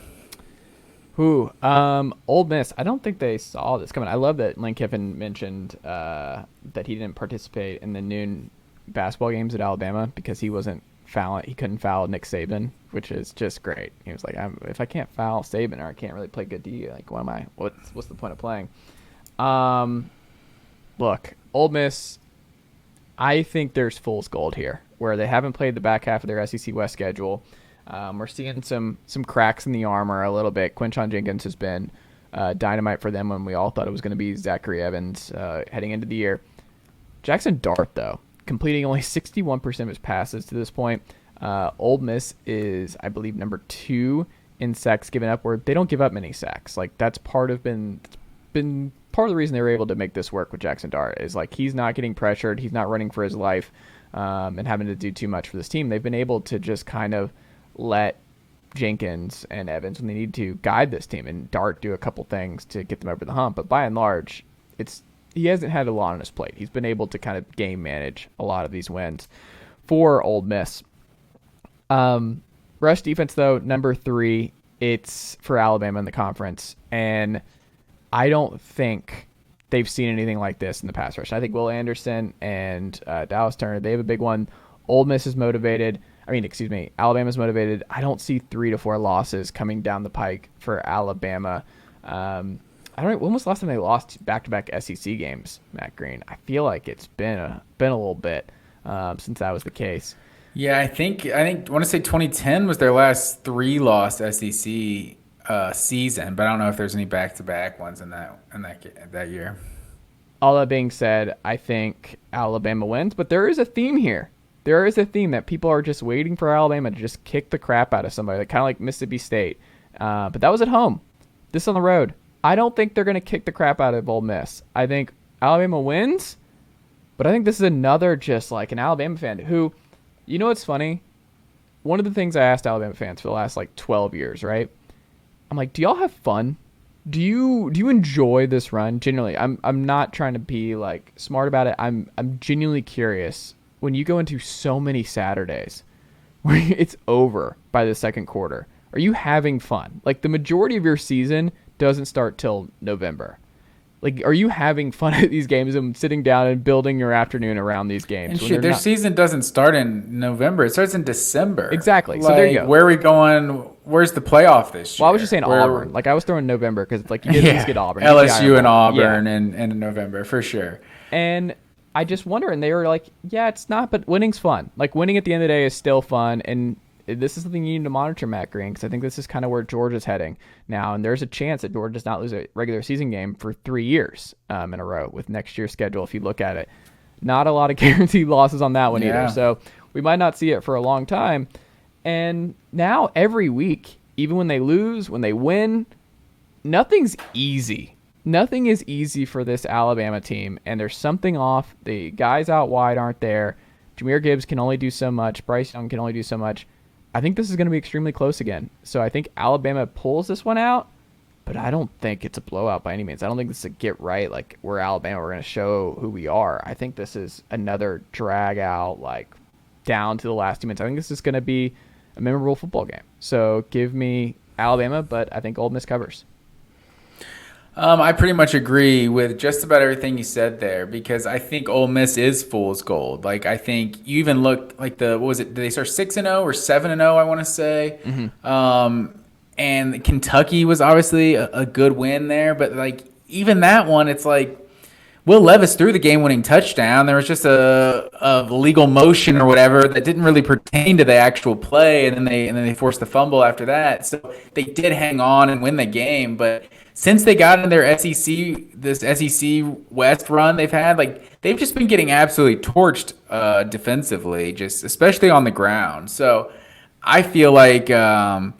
A: Ole Miss, I don't think they saw this coming. I love that Lane Kiffin mentioned that he didn't participate in the noon basketball games at Alabama because he couldn't foul Nick Saban, which is just great. He was like, if I can't foul Saban or I can't really play good D, like what's the point of playing? Look, Ole Miss, I think there's fool's gold here where they haven't played the back half of their SEC West schedule. We're seeing some cracks in the armor a little bit. Quinshon Jenkins has been dynamite for them when we all thought it was going to be Zachary Evans heading into the year. Jackson Dart, though, completing only 61% of his passes to this point. Ole Miss is, I believe, number 2 in sacks given up, where they don't give up many sacks. Like that's been part of the reason they were able to make this work with Jackson Dart is like he's not getting pressured, he's not running for his life, and having to do too much for this team. They've been able to just kind of let Jenkins and Evans, when they need to, guide this team, and Dart do a couple things to get them over the hump. But by and large, he hasn't had a lot on his plate. He's been able to kind of game manage a lot of these wins for Ole Miss. Rush defense, though, number 3. It's for Alabama in the conference, and I don't think they've seen anything like this in the pass rush. I think Will Anderson and Dallas Turner, they have a big one. Ole Miss is motivated. Alabama's motivated. I don't see 3 to 4 losses coming down the pike for Alabama. When was the last time they lost back-to-back SEC games, Matt Green? I feel like it's been a little bit since that was the case.
B: Yeah, I want to say 2010 was their last 3-loss SEC season, but I don't know if there's any back-to-back ones in that year.
A: All that being said, I think Alabama wins, but there is a theme here. There is a theme that people are just waiting for Alabama to just kick the crap out of somebody, kind of like Mississippi State. But that was at home. This on the road. I don't think they're going to kick the crap out of Ole Miss. I think Alabama wins, but I think this is another just like an Alabama fan who, you know what's funny? One of the things I asked Alabama fans for the last 12 years, right? I'm like, do y'all have fun? Do you enjoy this run? Genuinely, I'm not trying to be smart about it. I'm genuinely curious. When you go into so many Saturdays where it's over by the second quarter, are you having fun? The majority of your season doesn't start till November. Are you having fun at these games and sitting down and building your afternoon around these games?
B: And their season doesn't start in November. It starts in December.
A: Exactly. So there you go.
B: Where are we going? Where's the playoff this year?
A: Well, I was just saying Auburn. I was throwing November because it's you get Auburn.
B: LSU and Auburn in November for sure.
A: And I just wonder, and they were like, yeah, it's not, but winning's fun. Winning at the end of the day is still fun, and this is something you need to monitor, Matt Green, because I think this is kind of where Georgia's heading now, and there's a chance that Georgia does not lose a regular season game for 3 years in a row with next year's schedule, if you look at it. Not a lot of guaranteed losses on that one either, so we might not see it for a long time. And now every week, even when they lose, when they win, nothing's easy. Nothing is easy for this Alabama team, and there's something off. The guys out wide aren't there. Jahmyr Gibbs can only do so much. Bryce Young can only do so much. I think this is going to be extremely close again. So I think Alabama pulls this one out, but I don't think it's a blowout by any means. I don't think this is a get right. Like, we're Alabama, we're going to show who we are. I think this is another drag out, like, down to the last 2 minutes. I think this is going to be a memorable football game. So give me Alabama, but I think Ole Miss covers.
B: I pretty much agree with just about everything you said there, because I think Ole Miss is fool's gold. Like, I think you even look like what was it? Did they start 6-0 or 7-0? I want to say. Mm-hmm. And Kentucky was obviously a good win there, but like even that one, it's like Will Levis threw the game-winning touchdown. There was just a legal motion or whatever that didn't really pertain to the actual play, and then they forced the fumble after that. So they did hang on and win the game, but since they got in their SEC West run they've had, like they've just been getting absolutely torched defensively, just especially on the ground. So I feel like your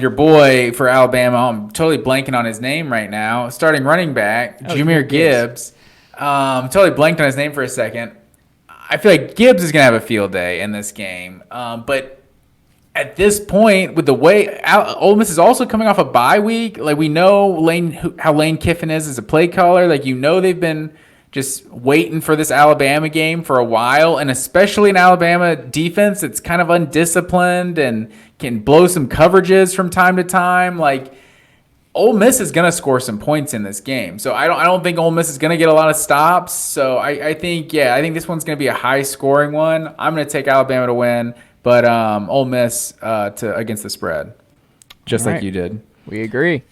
B: boy for Alabama, I'm totally blanking on his name right now, starting running back, Jahmyr Gibbs. Totally blanked on his name for a second. I feel like Gibbs is going to have a field day in this game. But at this point, with the way Ole Miss is also coming off a bye week, like we know how Lane Kiffin is as a play caller. Like, they've been just waiting for this Alabama game for a while, and especially an Alabama defense that's kind of undisciplined and can blow some coverages from time to time. Like, Ole Miss is going to score some points in this game. So I don't think Ole Miss is going to get a lot of stops. So I think this one's going to be a high-scoring one. I'm going to take Alabama to win, but Ole Miss against the spread, just like you did.
A: We agree.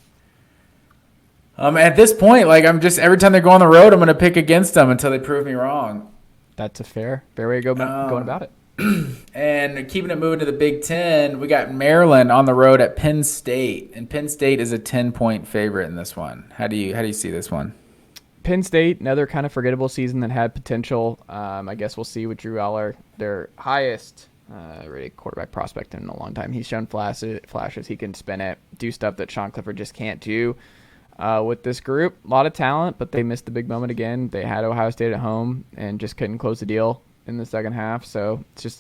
B: At this point, like every time they go on the road, I'm going to pick against them until they prove me wrong.
A: That's a fair way to go going about it.
B: And keeping it moving to the Big Ten, we got Maryland on the road at Penn State, and Penn State is a 10-point favorite in this one. How do you see this one?
A: Penn State, another kind of forgettable season that had potential. I guess we'll see with Drew Aller, their highest rated quarterback prospect in a long time. He's shown flashes. He can spin it, do stuff that Sean Clifford just can't do. With this group, a lot of talent, but they missed the big moment again. They had Ohio State at home and just couldn't close the deal in the second half. So it's just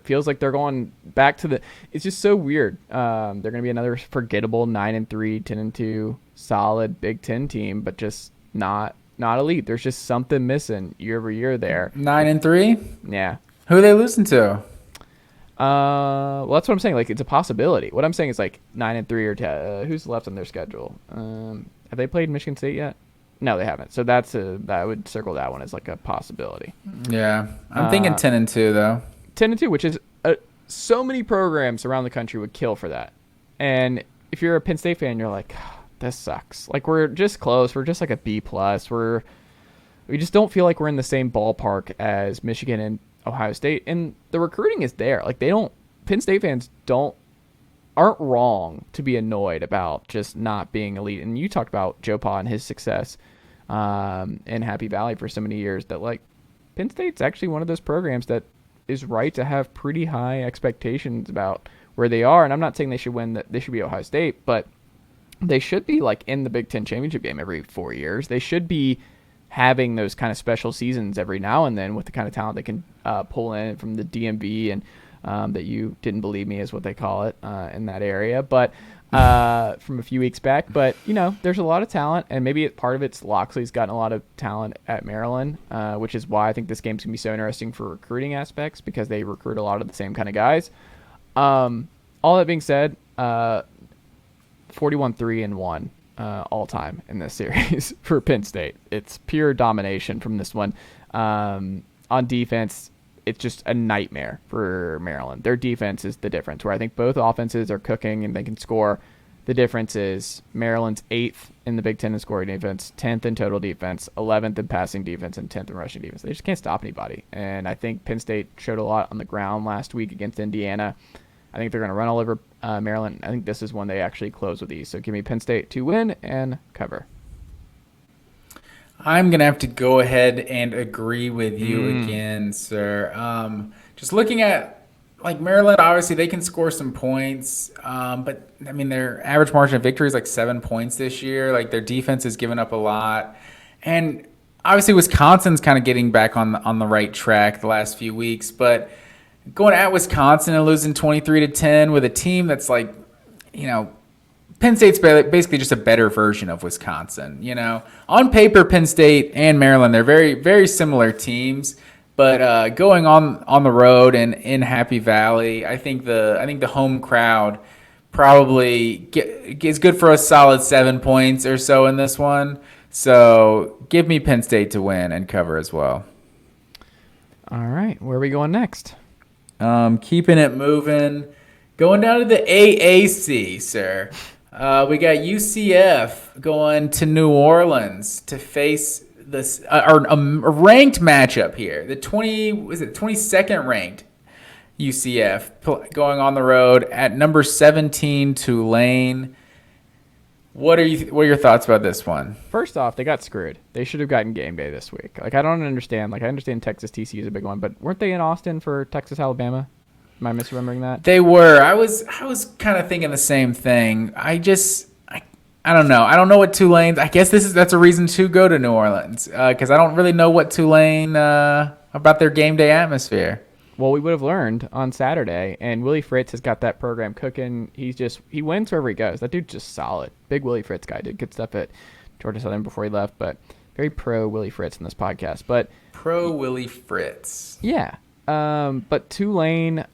A: feels like they're going back to it's just so weird. They're going to be another forgettable 9-3, 10-2 solid Big Ten team, but just not elite. There's just something missing year over year there.
B: 9-3?
A: Yeah.
B: Who are they losing to?
A: Well, that's what I'm saying. Like, it's a possibility. What I'm saying is like 9-3 or 10. Who's left on their schedule? Have they played Michigan State yet? No, they haven't. So that would circle that one as like a possibility.
B: Yeah, I'm thinking 10-2 though.
A: 10-2, which is so many programs around the country would kill for that. And if you're a Penn State fan, you're like, oh, this sucks. Like, we're just close. We're just like a B+. We just don't feel like we're in the same ballpark as Michigan and Ohio State. And the recruiting is there. Like, Penn State fans aren't wrong to be annoyed about just not being elite. And you talked about Joe Pa and his success in Happy Valley for so many years, that like Penn State's actually one of those programs that is right to have pretty high expectations about where they are. And I'm not saying they should win, they should be Ohio State, but they should be like in the Big Ten championship game every 4 years. They should be having those kind of special seasons every now and then with the kind of talent they can pull in from the DMV and that you didn't believe me is what they call it in that area, but from a few weeks back. But, there's a lot of talent, and maybe part of it's Loxley's gotten a lot of talent at Maryland, which is why I think this game's going to be so interesting for recruiting aspects, because they recruit a lot of the same kind of guys. All that being said, 41-3-1 all time in this series for Penn State. It's pure domination from this one. On defense, it's just a nightmare for Maryland. Their defense is the difference, where I think both offenses are cooking and they can score. The difference is Maryland's 8th in the Big Ten in scoring defense, 10th in total defense, 11th in passing defense, and 10th in rushing defense. They just can't stop anybody. And I think Penn State showed a lot on the ground last week against Indiana. I think they're going to run all over Maryland. I think this is one they actually close with ease. So give me Penn State to win and cover.
B: I'm going to have to go ahead and agree with you again, sir. Just looking at, like, Maryland, obviously they can score some points, but, I mean, their average margin of victory is like 7 points this year. Like, their defense has given up a lot. And obviously Wisconsin's kind of getting back on the right track the last few weeks, but going at Wisconsin and losing 23-10 with a team that's like, Penn State's basically just a better version of Wisconsin. On paper, Penn State and Maryland, they're very, very similar teams. But going on the road and in Happy Valley, I think the home crowd probably is good for a solid 7 points or so in this one. So give me Penn State to win and cover as well.
A: All right, where are we going next?
B: Keeping it moving, going down to the AAC, sir. We got UCF going to New Orleans to face this a ranked matchup here. The 22nd ranked UCF going on the road at number 17 Tulane. What are your thoughts about this one?
A: First off, they got screwed. They should have gotten game day this week. Like, I don't understand. Like, I understand Texas TCU is a big one, but weren't they in Austin for Texas Alabama? Am I misremembering that?
B: They were. I was kind of thinking the same thing. I don't know. I don't know what Tulane. I guess that's a reason to go to New Orleans because I don't really know what Tulane about their game day atmosphere.
A: Well, we would have learned on Saturday, and Willie Fritz has got that program cooking. He wins wherever he goes. That dude's just solid. Big Willie Fritz guy. Did good stuff at Georgia Southern before he left, but very pro Willie Fritz in this podcast. But
B: pro Willie Fritz.
A: Yeah. But Tulane,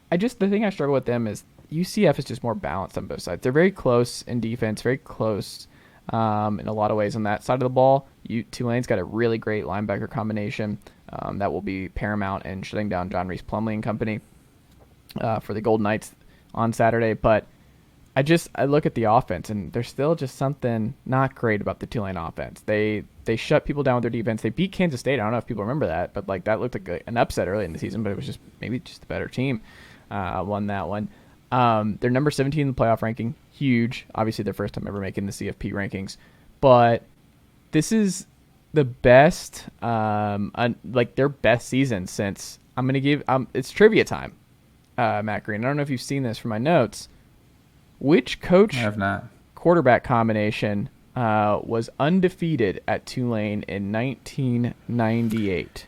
A: the thing I struggle with them is UCF is just more balanced on both sides. They're very close in defense, very close in a lot of ways on that side of the ball. Tulane's got a really great linebacker combination that will be paramount in shutting down John Reese Plumlee and company for the Golden Knights on Saturday. But I look at the offense, and there's still just something not great about the Tulane offense. They shut people down with their defense. They beat Kansas State. I don't know if people remember that, but like that looked like an upset early in the season, but it was just maybe just a better team won that one. They're number 17 in the playoff ranking. Huge. Obviously, their first time ever making the CFP rankings. But this is the best, their best season since I'm going to give it's trivia time, Matt Green. I don't know if you've seen this from my notes. Which coach
B: I have not.
A: quarterback combination was undefeated at Tulane in 1998?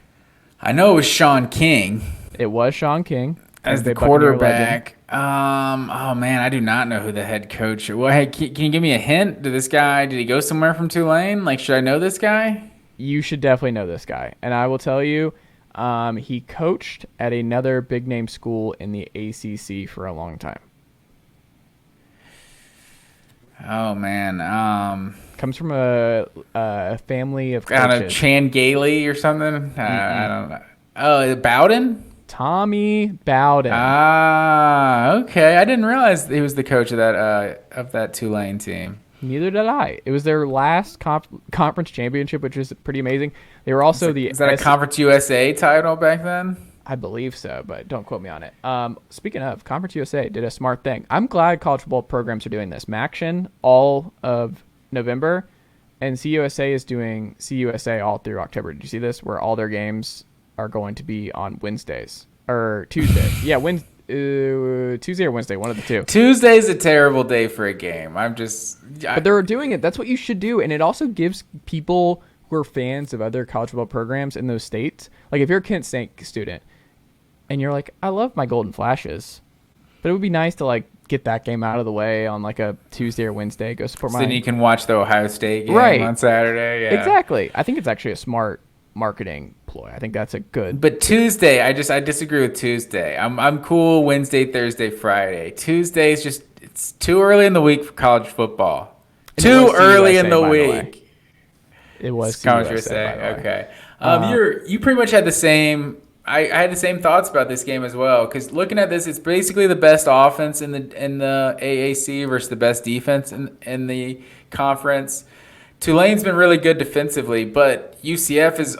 B: I know it was Sean King.
A: It was Sean King
B: as the quarterback. Oh man, I do not know who the head coach. Well, hey, can you give me a hint? Did he go somewhere from Tulane? Like, should I know this guy?
A: You should definitely know this guy, and I will tell you, he coached at another big name school in the ACC for a long time.
B: Oh man,
A: comes from a family of coaches.
B: kind of Chan Gailey or something. I don't know. Oh, Bowden.
A: Tommy Bowden.
B: Okay. I didn't realize he was the coach of that Tulane team.
A: Neither did I. It was their last conference championship, which was pretty amazing. They were also
B: is that a Conference USA title back then?
A: I believe so, but don't quote me on it. Speaking of, Conference USA did a smart thing. I'm glad college football programs are doing this. MACtion all of November, and CUSA is doing CUSA all through October. Did you see this? Where all their games are going to be on Wednesdays or Tuesdays. Yeah, Tuesday or Wednesday, one of the two.
B: Tuesday's a terrible day for a game.
A: But they're doing it. That's what you should do, and it also gives people who are fans of other college football programs in those states. Like if you're a Kent State student and you're like, I love my Golden Flashes, but it would be nice to like get that game out of the way on like a Tuesday or Wednesday. Go support
B: then you can watch the Ohio State game on Saturday. Yeah.
A: Exactly. I think it's actually a smart marketing ploy. I think that's a good.
B: But Tuesday, I disagree with Tuesday. I'm cool Wednesday, Thursday, Friday. Tuesday is just it's too early in the week for college football. Too early in the week.
A: It was
B: Conference USA. Okay. You pretty much had the same. I had the same thoughts about this game as well. Because looking at this, it's basically the best offense in the AAC versus the best defense in the conference. Tulane's been really good defensively, but UCF is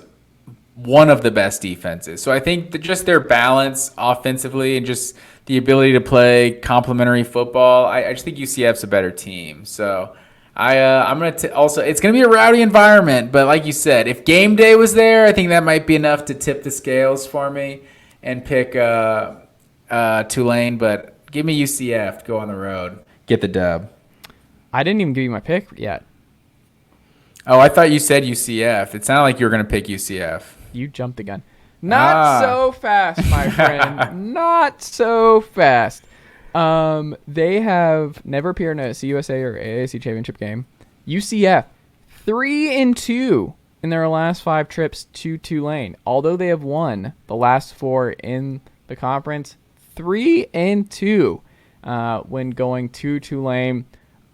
B: one of the best defenses. So I think that just their balance offensively and just the ability to play complementary football, I just think UCF's a better team. So I'm going to also – it's going to be a rowdy environment, but like you said, if game day was there, I think that might be enough to tip the scales for me and pick Tulane. But give me UCF to go on the road. Get the dub.
A: I didn't even give you my pick yet.
B: Oh, I thought you said UCF. It sounded like you were going to pick UCF.
A: You jumped the gun. Not so fast, my friend. Not so fast. They have never appeared in a CUSA or AAC championship game. UCF 3-2 in their last 5 trips to Tulane. Although they have won the last 4 in the conference, 3-2 when going to Tulane.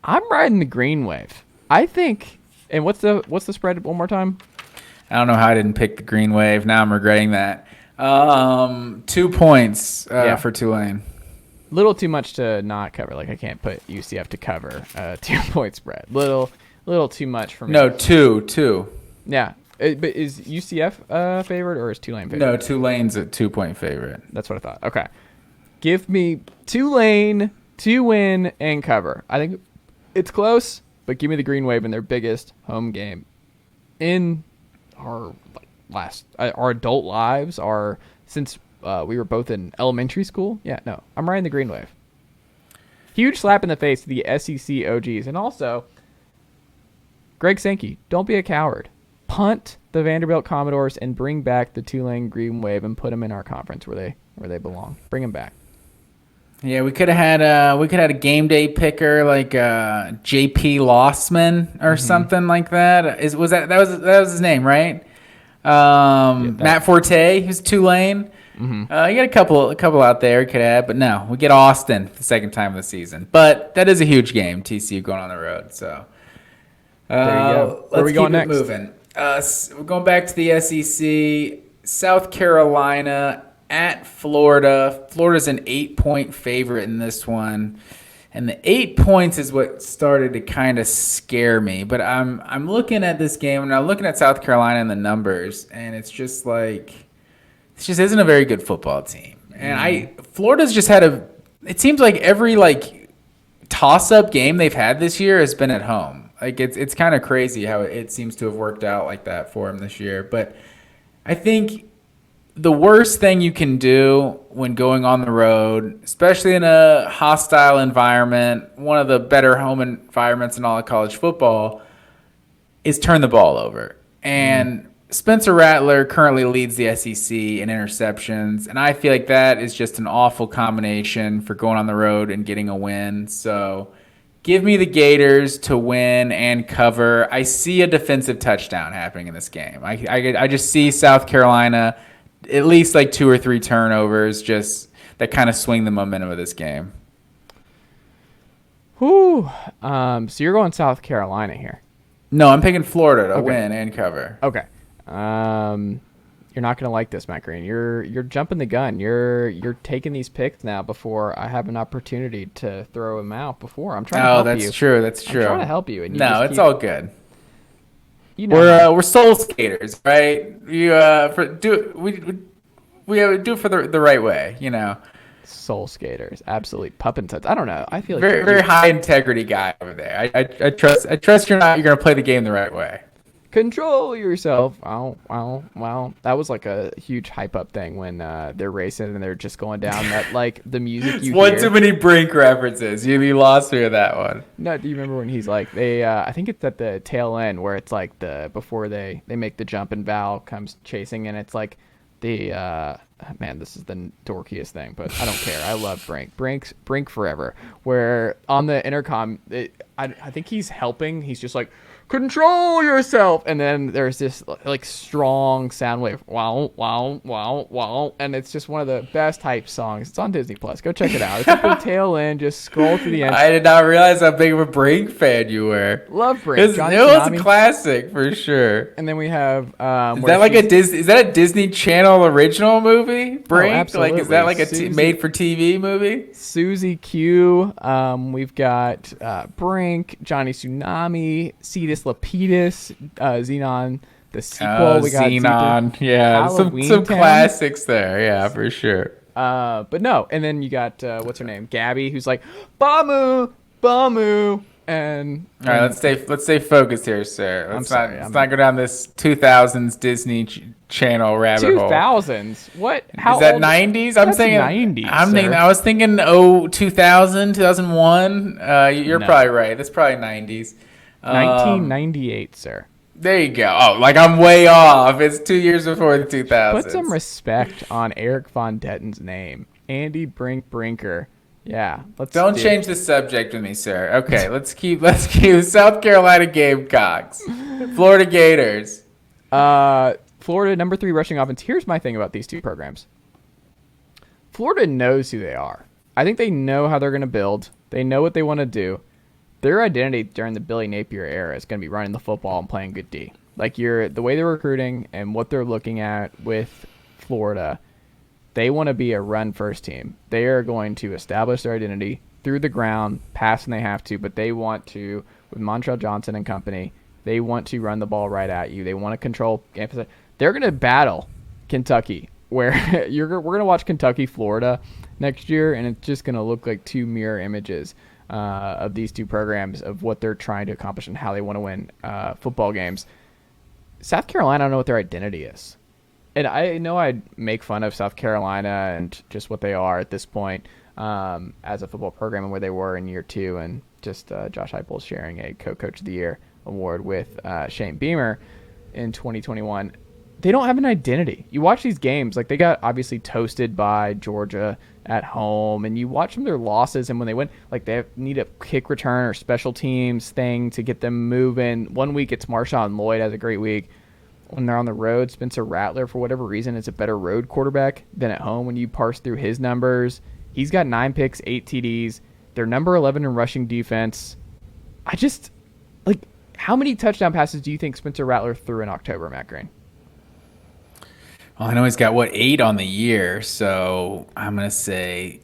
A: I'm riding the green wave. I think. And what's the spread one more time?
B: I don't know how I didn't pick the green wave. Now I'm regretting that. 2 points for Tulane.
A: Little too much to not cover. Like I can't put UCF to cover 2-point spread. Little too much for me.
B: No, two.
A: Yeah. But is UCF favorite or is Tulane favorite?
B: No, Tulane's a 2-point favorite.
A: That's what I thought. Okay. Give me Tulane to win and cover. I think it's close, but give me the Green Wave in their biggest home game in our our adult lives. Since we were both in elementary school. Yeah, no, I'm riding the Green Wave. Huge slap in the face to the SEC OGs. And also, Greg Sankey, don't be a coward. Punt the Vanderbilt Commodores and bring back the Tulane Green Wave and put them in our conference where they belong. Bring them back.
B: Yeah, we could have had a game day picker like JP Lossman or something like that. That was his name, right? Matt Forte, who's Tulane. You got a couple out there you could add, but no, we get Austin for the second time of the season. But that is a huge game, TCU going on the road. So
A: there you go. Where are we going next?
B: Moving. We're going back to the SEC. South Carolina at Florida. Florida's an 8-point favorite in this one. And the 8 points is what started to kind of scare me. But I'm looking at this game, and I'm looking at South Carolina and the numbers, and it's just like this just isn't a very good football team. And Florida's just had it seems like every toss-up game they've had this year has been at home. Like it's kind of crazy how it seems to have worked out like that for them this year. But I think the worst thing you can do when going on the road, especially in a hostile environment, one of the better home environments in all of college football, is turn the ball over. And Spencer Rattler currently leads the SEC in interceptions, and I feel like that is just an awful combination for going on the road and getting a win. So give me the Gators to win and cover. I see a defensive touchdown happening in this game. I just see South Carolina at least 2 or 3 turnovers just that kind of swing the momentum of this game.
A: Whew. So you're going South Carolina here.
B: No, I'm picking Florida to win and cover.
A: Okay. You're not going to like this, Matt Green. You're jumping the gun. You're taking these picks now before I have an opportunity to throw them out before. I'm trying to help you.
B: That's true. That's true.
A: I'm trying to help you. And
B: it's all good.
A: You know
B: we're soul skaters, right? We do it for the right way, you know.
A: Soul skaters, absolutely puppets. I don't know. I feel like
B: very high integrity guy over there. I trust you're gonna play the game the right way.
A: Control yourself. Wow. That was like a huge hype up thing when they're racing and they're just going down that the music you
B: one
A: hear.
B: Too many Brink references. You lost me with that one.
A: No, do you remember when he's like I think it's at the tail end where it's like before they make the jump and Val comes chasing and it's like man, this is the dorkiest thing, but I don't care. I love Brink forever. Where on the intercom, I think he's helping. He's just like, control yourself, and then there's this strong sound wave, wow, and it's just one of the best hype songs. It's on Disney Plus. Go check it out. It's at the tail end. Just scroll to the end.
B: I did not realize how big of a Brink fan you were.
A: Love Brink.
B: It was a classic for sure.
A: And then we have
B: is that a Disney Channel original movie? Brink?
A: Oh, absolutely.
B: Is that a made for TV movie?
A: Susie Q. We've got Brink, Johnny Tsunami, Cetus Lapidus, Xenon the sequel. We got
B: Xenon. Yeah, some classics there. Yeah, for sure.
A: But no, and then you got what's her name, Gabby, who's like Bamu, and
B: all right, let's stay focused here, sir. Let's not go down this 2000s Disney Channel rabbit hole.
A: 2000s? What? How
B: is that?
A: old?
B: 90s?
A: I'm saying 90s.
B: I was thinking 2000, 2001. You're probably right. That's probably 90s.
A: 1998, sir.
B: There you go. Oh, like I'm way off. It's 2 years before the 2000s.
A: Put some respect on Eric Von Detten's name. Andy Brinker. Yeah,
B: Don't change the subject with me, sir. Okay, let's keep South Carolina Gamecocks. Florida Gators.
A: Florida, number 3 rushing offense. Here's my thing about these two programs. Florida knows who they are. I think they know how they're going to build. They know what they want to do. Their identity during the Billy Napier era is going to be running the football and playing good D. Like the way they're recruiting and what they're looking at with Florida, they want to be a run-first team. They are going to establish their identity through the ground, pass when they have to, but they want to, with Montrell Johnson and company, they want to run the ball right at you. They want to control. They're going to battle Kentucky, where we're going to watch Kentucky-Florida next year, and it's just going to look like two mirror images of these two programs, of what they're trying to accomplish and how they want to win football games. South Carolina, I don't know what their identity is. And I know I'd make fun of South Carolina and just what they are at this point as a football program and where they were in year 2, and just Josh Heupel sharing a Co-Coach of the Year award with Shane Beamer in 2021. They don't have an identity. You watch these games, like they got obviously toasted by Georgia at home, and you watch some of their losses, and when they win, like they need a kick return or special teams thing to get them moving. One week it's Marshawn Lloyd has a great week. When they're on the road, Spencer Rattler, for whatever reason, is a better road quarterback than at home. When you parse through his numbers, he's got 9 picks, 8 TDs. They're number 11 in rushing defense. I just, like, how many touchdown passes do you think Spencer Rattler threw in October, Matt Green?
B: Well, I know he's got, 8 on the year, so I'm going to say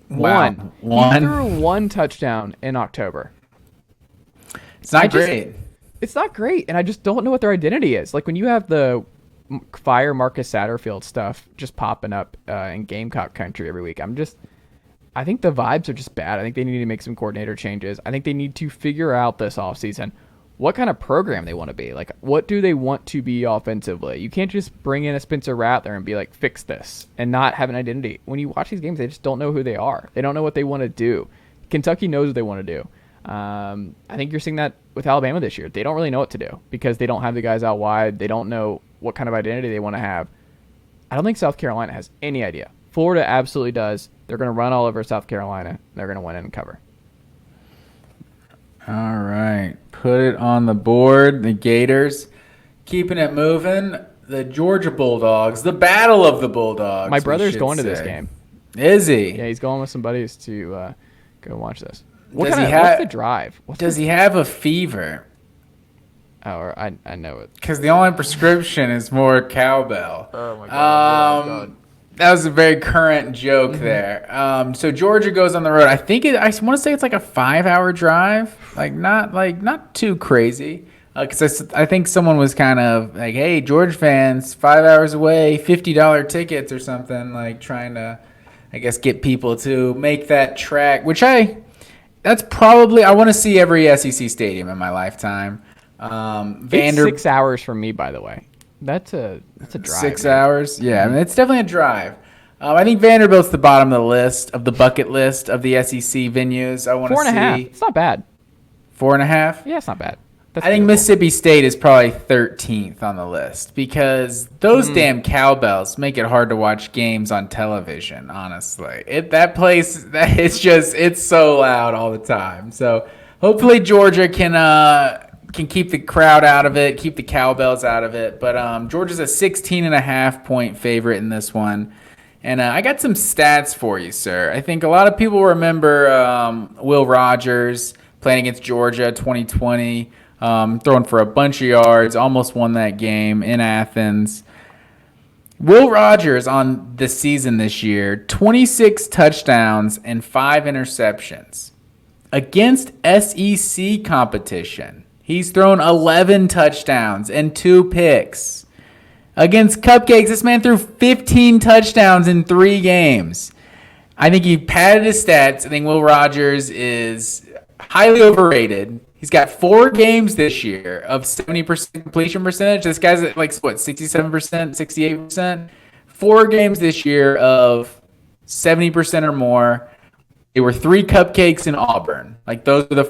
A: one.
B: Wow.
A: He threw 1 touchdown in October.
B: It's not great.
A: It's not great, and I just don't know what their identity is. Like when you have the fire Marcus Satterfield stuff just popping up in Gamecock country every week, I think the vibes are just bad. I think they need to make some coordinator changes. I think they need to figure out this offseason what kind of program they want to be. Like, what do they want to be offensively? You can't just bring in a Spencer Rattler and be like, fix this, and not have an identity. When you watch these games, they just don't know who they are. They don't know what they want to do. Kentucky knows what they want to do. I think you're seeing that with Alabama this year. They don't really know what to do because they don't have the guys out wide. They don't know what kind of identity they want to have. I don't think South Carolina has any idea. Florida absolutely does. They're going to run all over South Carolina. They're going to win and cover.
B: All right. Put it on the board. The Gators keeping it moving. The Georgia Bulldogs. The Battle of the Bulldogs.
A: My brother's going to this game.
B: Is he?
A: Yeah, he's going with some buddies to go watch this.
B: What's
A: the drive?
B: Does he have a fever?
A: Oh, I know it.
B: Because the only prescription is more cowbell.
A: Oh, my God.
B: That was a very current joke there. So Georgia goes on the road. I want to say it's like a 5-hour drive. Not too crazy. Because I think someone was kind of like, hey, Georgia fans, 5 hours away, $50 tickets or something, like trying to, I guess, get people to make that track, that's probably, I want to see every SEC stadium in my lifetime.
A: It's 6 hours from me, by the way. That's a drive.
B: 6 hours? Yeah, I mean, it's definitely a drive. I think Vanderbilt's the bottom of the list, of the bucket list of the SEC venues I want to see.
A: 4.5. It's not bad.
B: 4.5?
A: Yeah, it's not bad.
B: I think Mississippi State is probably 13th on the list because those damn cowbells make it hard to watch games on television, honestly. That place, it's so loud all the time. So hopefully Georgia can keep the crowd out of it, keep the cowbells out of it. But Georgia's a 16.5 point favorite in this one. And I got some stats for you, sir. I think a lot of people remember Will Rogers playing against Georgia 2020. Throwing for a bunch of yards, almost won that game in Athens. Will Rogers on the season this year, 26 touchdowns and 5 interceptions. Against SEC competition, he's thrown 11 touchdowns and 2 picks. Against Cupcakes, this man threw 15 touchdowns in 3 games. I think he padded his stats. I think Will Rogers is highly overrated. He's got 4 games this year of 70% completion percentage. This guy's at 67%, 68%. 4 games this year of 70% or more. They were 3 Cupcakes in Auburn. Those are the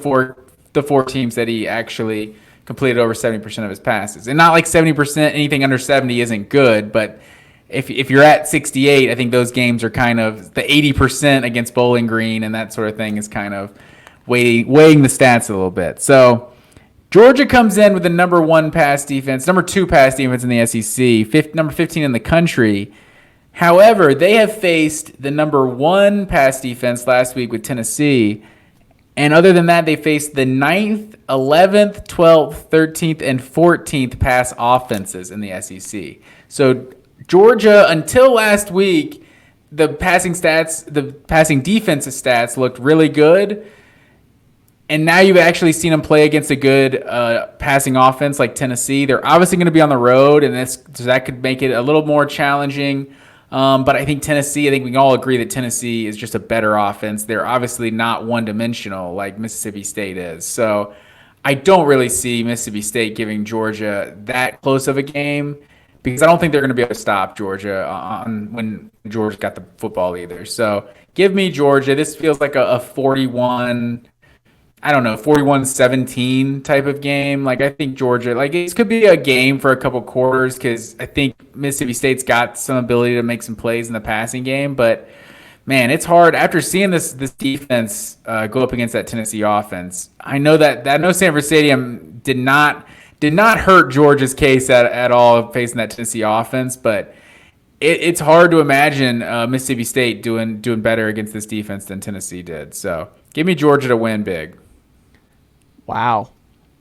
B: four teams that he actually completed over 70% of his passes. And not like 70%, anything under 70 isn't good, but if you're at 68, I think those games are kind of the 80% against Bowling Green and that sort of thing is kind of weighing the stats a little bit. So Georgia comes in with the number 2 pass defense in the SEC, number 15 in the country. However, they have faced the number 1 pass defense last week with Tennessee. And other than that, they faced the 9th, 11th, 12th, 13th, and 14th pass offenses in the SEC. So Georgia, until last week, the passing defensive stats looked really good. And now you've actually seen them play against a good passing offense like Tennessee. They're obviously going to be on the road, and that could make it a little more challenging. But I think we can all agree that Tennessee is just a better offense. They're obviously not one-dimensional like Mississippi State is. So I don't really see Mississippi State giving Georgia that close of a game because I don't think they're going to be able to stop Georgia when Georgia got the football either. So give me Georgia. This feels like a 41-17 type of game. Like, I think Georgia, like, it could be a game for a couple quarters because I think Mississippi State's got some ability to make some plays in the passing game. But, man, it's hard. After seeing this defense go up against that Tennessee offense, I know that No Sanford Stadium did not hurt Georgia's case at all facing that Tennessee offense, but it's hard to imagine Mississippi State doing better against this defense than Tennessee did. So give me Georgia to win big.
A: Wow.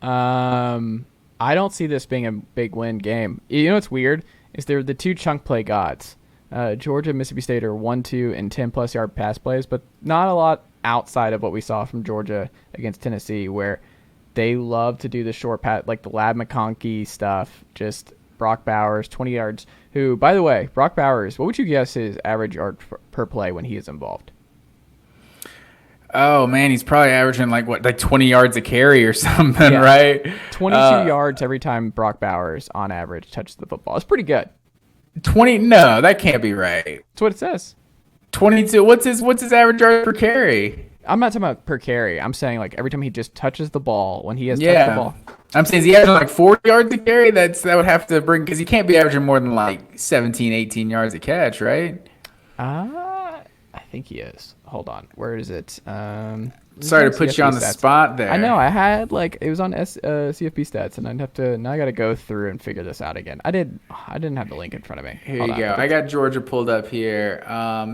A: I don't see this being a big win game. You know what's weird is they're the 2 chunk play gods. Georgia and Mississippi State are 1-2 and 10+ yard pass plays, but not a lot outside of what we saw from Georgia against Tennessee, where they love to do the short pass, like the Lab McConkey stuff. Just Brock Bowers, 20 yards. Who, by the way, Brock Bowers, what would you guess his average yard per play when he is involved?
B: Oh, man, he's probably averaging like 20 yards a carry or something, yeah. Right?
A: 22 yards every time Brock Bowers, on average, touches the football. It's pretty good.
B: 20? No, that can't be right.
A: That's what it says.
B: 22. What's his average yard per carry?
A: I'm not talking about per carry. I'm saying like every time he just touches the ball, when he has touched the ball.
B: I'm saying, is he averaging like 40 yards a carry? That would have to bring, because he can't be averaging more than like 17, 18 yards a catch, right?
A: I think he is. Hold on. Where is it?
B: Sorry to put you on the spot there.
A: I know. I had it was on CFB stats, and now I got to go through and figure this out again. I didn't have the link in front of me.
B: Here you go. I got Georgia pulled up here.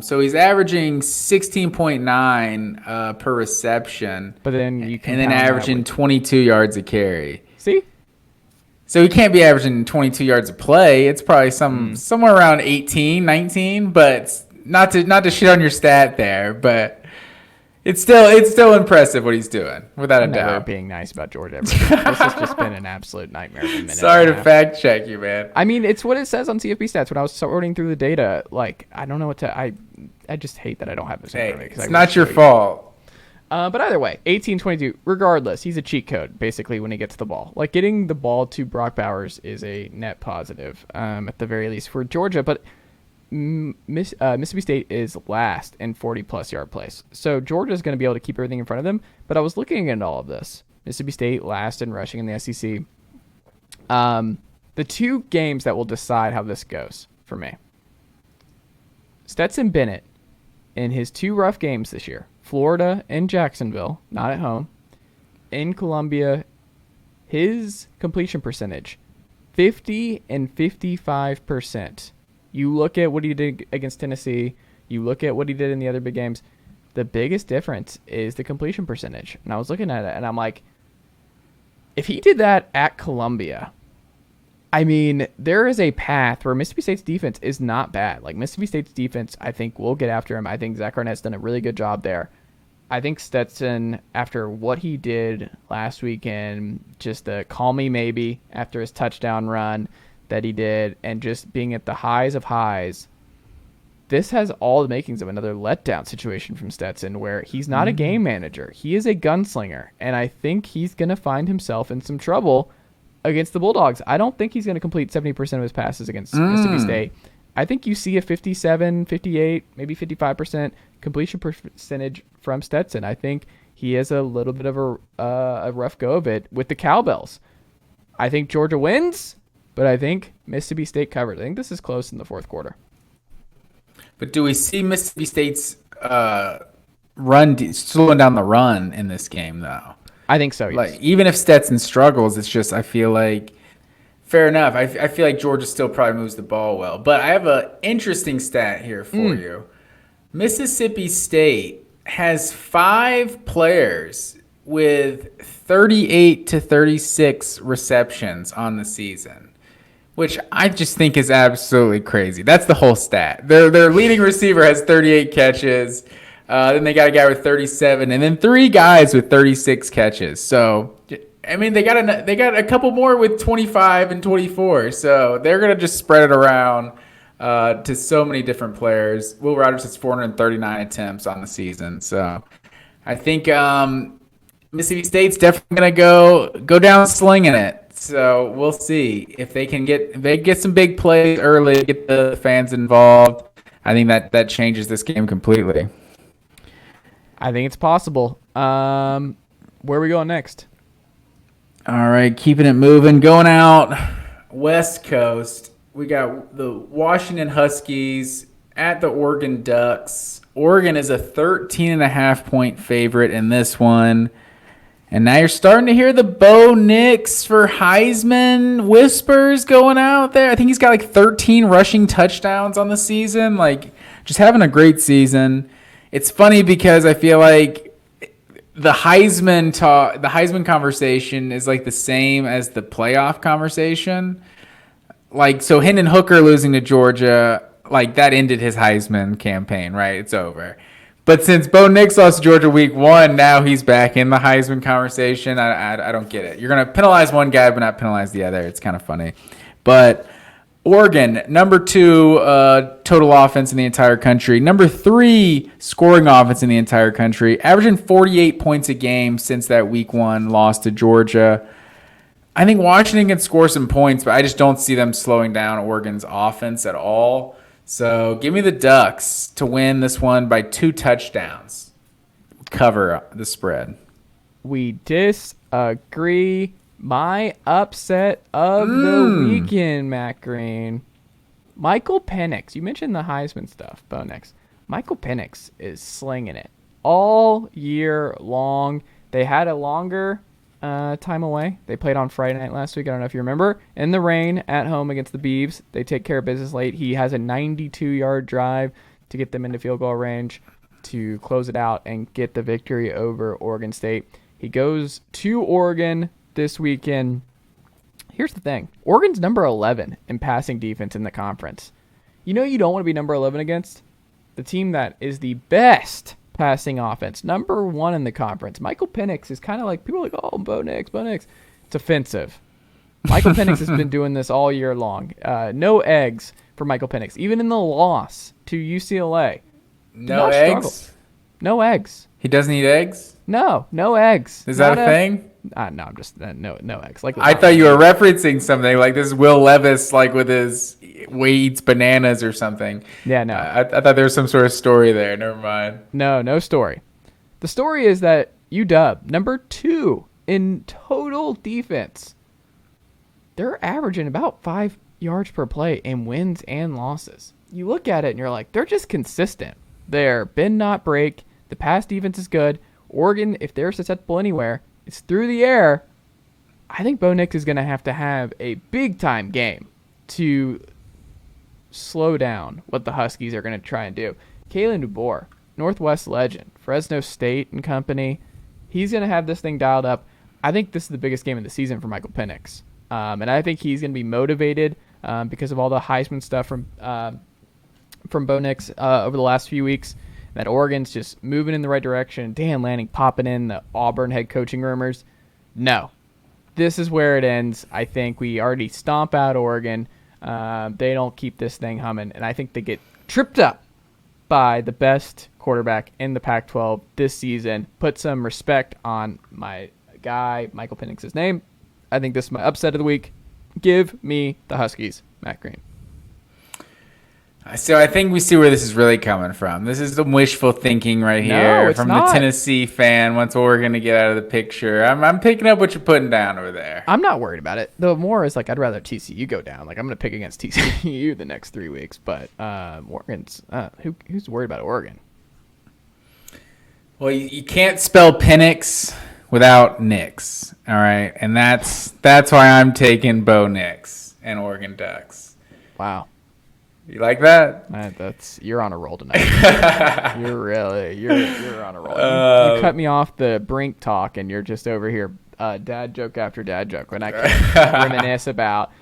B: So he's averaging 16.9 per reception.
A: But then
B: averaging 22 yards a carry.
A: See?
B: So he can't be averaging 22 yards a play. It's probably somewhere around 18, 19, but not to shit on your stat there, but it's still impressive what he's doing, without a doubt.
A: Never being nice about Georgia ever. This has just been an absolute nightmare.
B: Sorry to fact check you, man.
A: I mean, it's what it says on CFB stats. When I was sorting through the data, like, I don't know what to. I just hate that I don't have this in front of me.
B: It's not your fault.
A: But either way, 18-22. Regardless, he's a cheat code basically when he gets the ball. Like, getting the ball to Brock Bowers is a net positive, at the very least for Georgia. But Mississippi State is last in 40+ yard plays. So Georgia's going to be able to keep everything in front of them. But I was looking at all of this. Mississippi State last in rushing in the SEC. The 2 games that will decide how this goes for me. Stetson Bennett, in his 2 rough games this year, Florida and Jacksonville, not at home, in Columbia, his completion percentage, 50 and 55%. You look at what he did against Tennessee. You look at what he did in the other big games. The biggest difference is the completion percentage. And I was looking at it, and I'm like, if he did that at Columbia, I mean, there is a path where Mississippi State's defense is not bad. Like, Mississippi State's defense, I think, will get after him. I think Zach Arnett's done a really good job there. I think Stetson, after what he did last weekend, just the call me maybe after his touchdown run that he did, and just being at the highs of highs, this has all the makings of another letdown situation from Stetson, where he's not a game manager. He is a gunslinger, and I think he's going to find himself in some trouble against the Bulldogs. I don't think he's going to complete 70% of his passes against Mississippi State. I think you see a 57, 58, maybe 55% completion percentage from Stetson. I think he has a little bit of a rough go of it with the cowbells. I think Georgia wins, but I think Mississippi State covers. I think this is close in the fourth quarter.
B: But do we see Mississippi State's slowing down the run in this game, though?
A: I think so, yes.
B: Like, even if Stetson struggles, it's just, I feel like, fair enough. I feel like Georgia still probably moves the ball well. But I have an interesting stat here for you. Mississippi State has 5 players with 38 to 36 receptions on the season, which I just think is absolutely crazy. That's the whole stat. Their leading receiver has 38 catches. Then they got a guy with 37, and then 3 guys with 36 catches. So, I mean, they got a couple more with 25 and 24. So they're gonna just spread it around to so many different players. Will Rogers has 439 attempts on the season. So I think Mississippi State's definitely gonna go down slinging it. So we'll see if they can get some big plays early, get the fans involved. I think that changes this game completely.
A: I think it's possible. Where are we going next?
B: All right, keeping it moving. Going out West Coast, we got the Washington Huskies at the Oregon Ducks. Oregon is a 13.5-point favorite in this one. And now you're starting to hear the Bo Nix for Heisman whispers going out there. I think he's got like 13 rushing touchdowns on the season. Like, just having a great season. It's funny because I feel like the Heisman conversation is like the same as the playoff conversation. Like, so Hendon Hooker losing to Georgia, like that ended his Heisman campaign, right? It's over. But since Bo Nix lost to Georgia week 1, now he's back in the Heisman conversation. I don't get it. You're going to penalize one guy but not penalize the other. It's kind of funny. But Oregon, number 2 total offense in the entire country. Number 3 scoring offense in the entire country. Averaging 48 points a game since that week 1 loss to Georgia. I think Washington can score some points, but I just don't see them slowing down Oregon's offense at all. So give me the Ducks to win this one by 2 touchdowns. Cover the spread.
A: We disagree. My upset of the weekend, Matt Green. Michael Penix. You mentioned the Heisman stuff, Bo Nix. Michael Penix is slinging it all year long. They had a longer time away. They played on Friday night last week. I don't know if you remember. In the rain at home against the Beavs. They take care of business late. He has a 92-yard drive to get them into field goal range to close it out and get the victory over Oregon State. He goes to Oregon this weekend. Here's the thing. Oregon's number 11 in passing defense in the conference. You know you don't want to be number 11 against? The team that is the best passing offense. Number 1 in the conference. Michael Penix is kind of like, people are like, oh, Bo Nix. It's offensive. Michael Penix has been doing this all year long. No eggs for Michael Penix. Even in the loss to UCLA.
B: No eggs?
A: No eggs.
B: He doesn't eat eggs?
A: No eggs.
B: Is that a thing?
A: No, I'm just no eggs. Like
B: I thought you were referencing something like this is Will Levis, like with his way he eats bananas or something.
A: Yeah, no.
B: I thought there was some sort of story there. Never mind.
A: No story. The story is that UW, number 2 in total defense, they're averaging about 5 yards per play in wins and losses. You look at it and you're like, they're just consistent. They're bend not break. The pass defense is good. Oregon, if they're susceptible anywhere, it's through the air. I think Bo Nix is going to have a big-time game to slow down what the Huskies are going to try and do. Kalen DeBoer, Northwest legend, Fresno State and company, he's going to have this thing dialed up. I think this is the biggest game of the season for Michael Penix. And I think he's going to be motivated because of all the Heisman stuff from Bo Nix over the last few weeks. That Oregon's just moving in the right direction. Dan Lanning popping in the Auburn head coaching rumors. No. This is where it ends. I think we already stomp out Oregon. They don't keep this thing humming. And I think they get tripped up by the best quarterback in the Pac-12 this season. Put some respect on my guy, Michael Penix's name. I think this is my upset of the week. Give me the Huskies, Matt Green.
B: So I think we see where this is really coming from. This is some wishful thinking right here
A: it's
B: from
A: not.
B: the Tennessee fan. Once Oregon to get out of the picture, I'm picking up what you're putting down over there.
A: I'm not worried about it. The more is like I'd rather TCU go down. Like I'm going to pick against TCU the next 3 weeks. But Oregon's who's worried about Oregon?
B: Well, you can't spell Penix without Nix. All right, and that's why I'm taking Bo Nix and Oregon Ducks.
A: Wow.
B: You like that?
A: You're on a roll tonight. you're on a roll. You cut me off the brink talk, and you're just over here, dad joke after dad joke. When I can reminisce about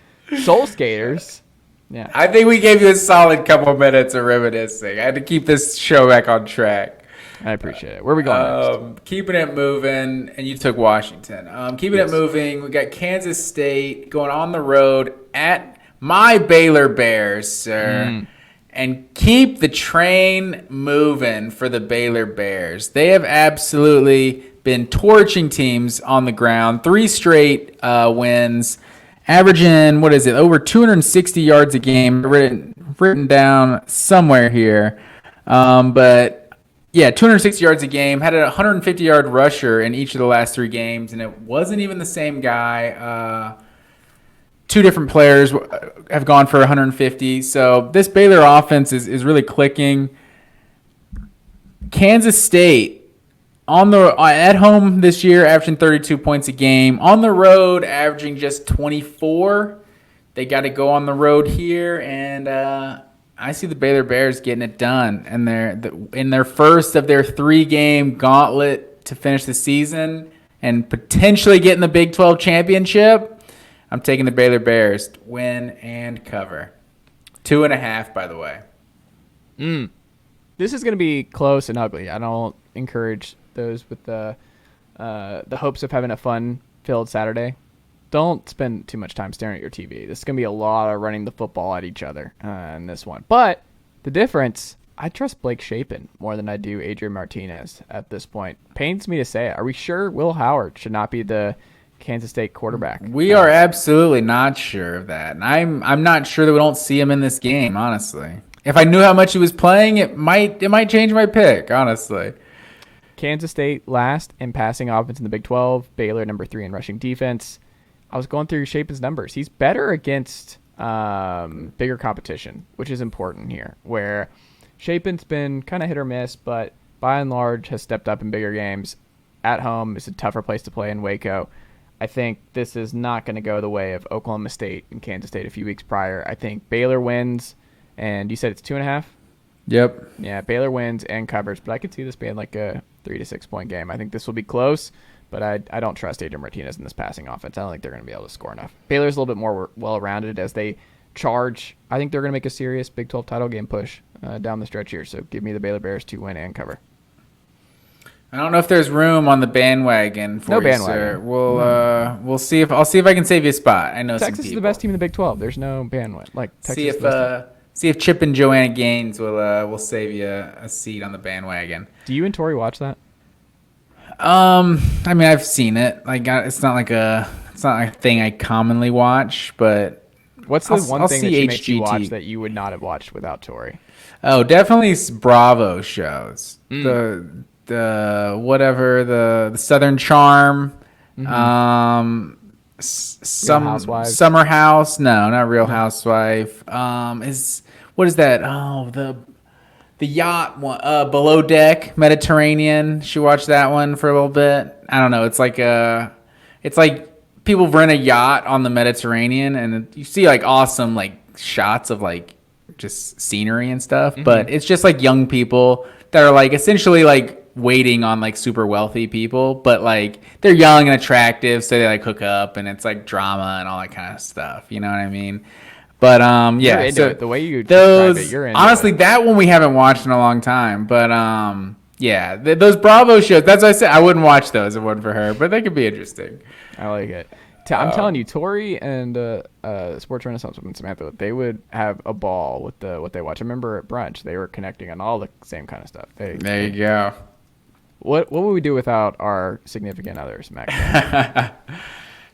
A: Soul Skaters. Yeah,
B: I think we gave you a solid couple minutes of reminiscing. I had to keep this show back on track.
A: I appreciate it. Where are we going next?
B: Keeping it moving, and you took Washington. Keeping it moving, we got Kansas State going on the road at my Baylor Bears, sir. And keep the train moving for the Baylor Bears. They have absolutely been torching teams on the ground. 3 straight wins, averaging, over 260 yards a game. Written down somewhere here. But, yeah, 260 yards a game. Had a 150-yard rusher in each of the last 3 games, and it wasn't even the same guy. 2 different players have gone for 150. So this Baylor offense is really clicking. Kansas State at home this year, averaging 32 points a game. On the road, averaging just 24. They got to go on the road here, and I see the Baylor Bears getting it done. And they're in their first of their 3-game gauntlet to finish the season and potentially getting the Big 12 championship. I'm taking the Baylor Bears to win and cover. 2.5, by the way.
A: This is going to be close and ugly. I don't encourage those with the hopes of having a fun-filled Saturday. Don't spend too much time staring at your TV. This is going to be a lot of running the football at each other in this one. But the difference, I trust Blake Shapen more than I do Adrian Martinez at this point. Pains me to say it. Are we sure Will Howard should not be the Kansas State quarterback?
B: We are absolutely not sure of that. And I'm not sure that we don't see him in this game, honestly. If I knew how much he was playing, it might change my pick, honestly.
A: Kansas State last in passing offense in the Big 12. Baylor number 3 in rushing defense. I was going through Shapen's numbers. He's better against bigger competition, which is important here, where Shapen's been kind of hit or miss, but by and large has stepped up in bigger games. At home, it's a tougher place to play in Waco. I think this is not going to go the way of Oklahoma State and Kansas State a few weeks prior. I think Baylor wins, and you said it's 2.5?
B: Yep.
A: Yeah, Baylor wins and covers, but I could see this being like a 3 to 6 point game. I think this will be close, but I don't trust Adrian Martinez in this passing offense. I don't think they're going to be able to score enough. Baylor's a little bit more well-rounded as they charge. I think they're going to make a serious Big 12 title game push down the stretch here, so give me the Baylor Bears to win and cover.
B: I don't know if there's room on the bandwagon for
A: no
B: you,
A: bandwagon.
B: Sir. We'll see if I can save you a spot. I know
A: Texas is the best team in the Big 12. There's no bandwagon. Like Texas.
B: See if Chip and Joanna Gaines will save you a seat on the bandwagon.
A: Do you and Tori watch that?
B: I mean, I've seen it. Like, it's not a thing I commonly watch, but
A: what's the one thing that makes you watch that you would not have watched without Tori?
B: Oh, definitely Bravo shows. The Southern Charm, Summer House. No, not Real Housewife. What is that? Oh, the yacht one, Below Deck Mediterranean. She watched that one for a little bit. I don't know. It's like people rent a yacht on the Mediterranean, and you see like awesome like shots of like just scenery and stuff. But it's just like young people that are like essentially like waiting on like super wealthy people, but like they're young and attractive, so they like hook up, and it's like drama and all that kind of stuff. You know what I mean? But yeah,
A: you're into it. The way you
B: those
A: describe it, you're into
B: honestly
A: it.
B: That one we haven't watched in a long time. But yeah, those Bravo shows. That's why I said I wouldn't watch those if it wasn't for her, but they could be interesting.
A: I like it. I'm telling you, Tori and Sports Renaissance with Samantha, they would have a ball with what they watch. I remember at brunch, they were connecting on all the same kind of stuff.
B: There you go.
A: What would we do without our significant others, Mac?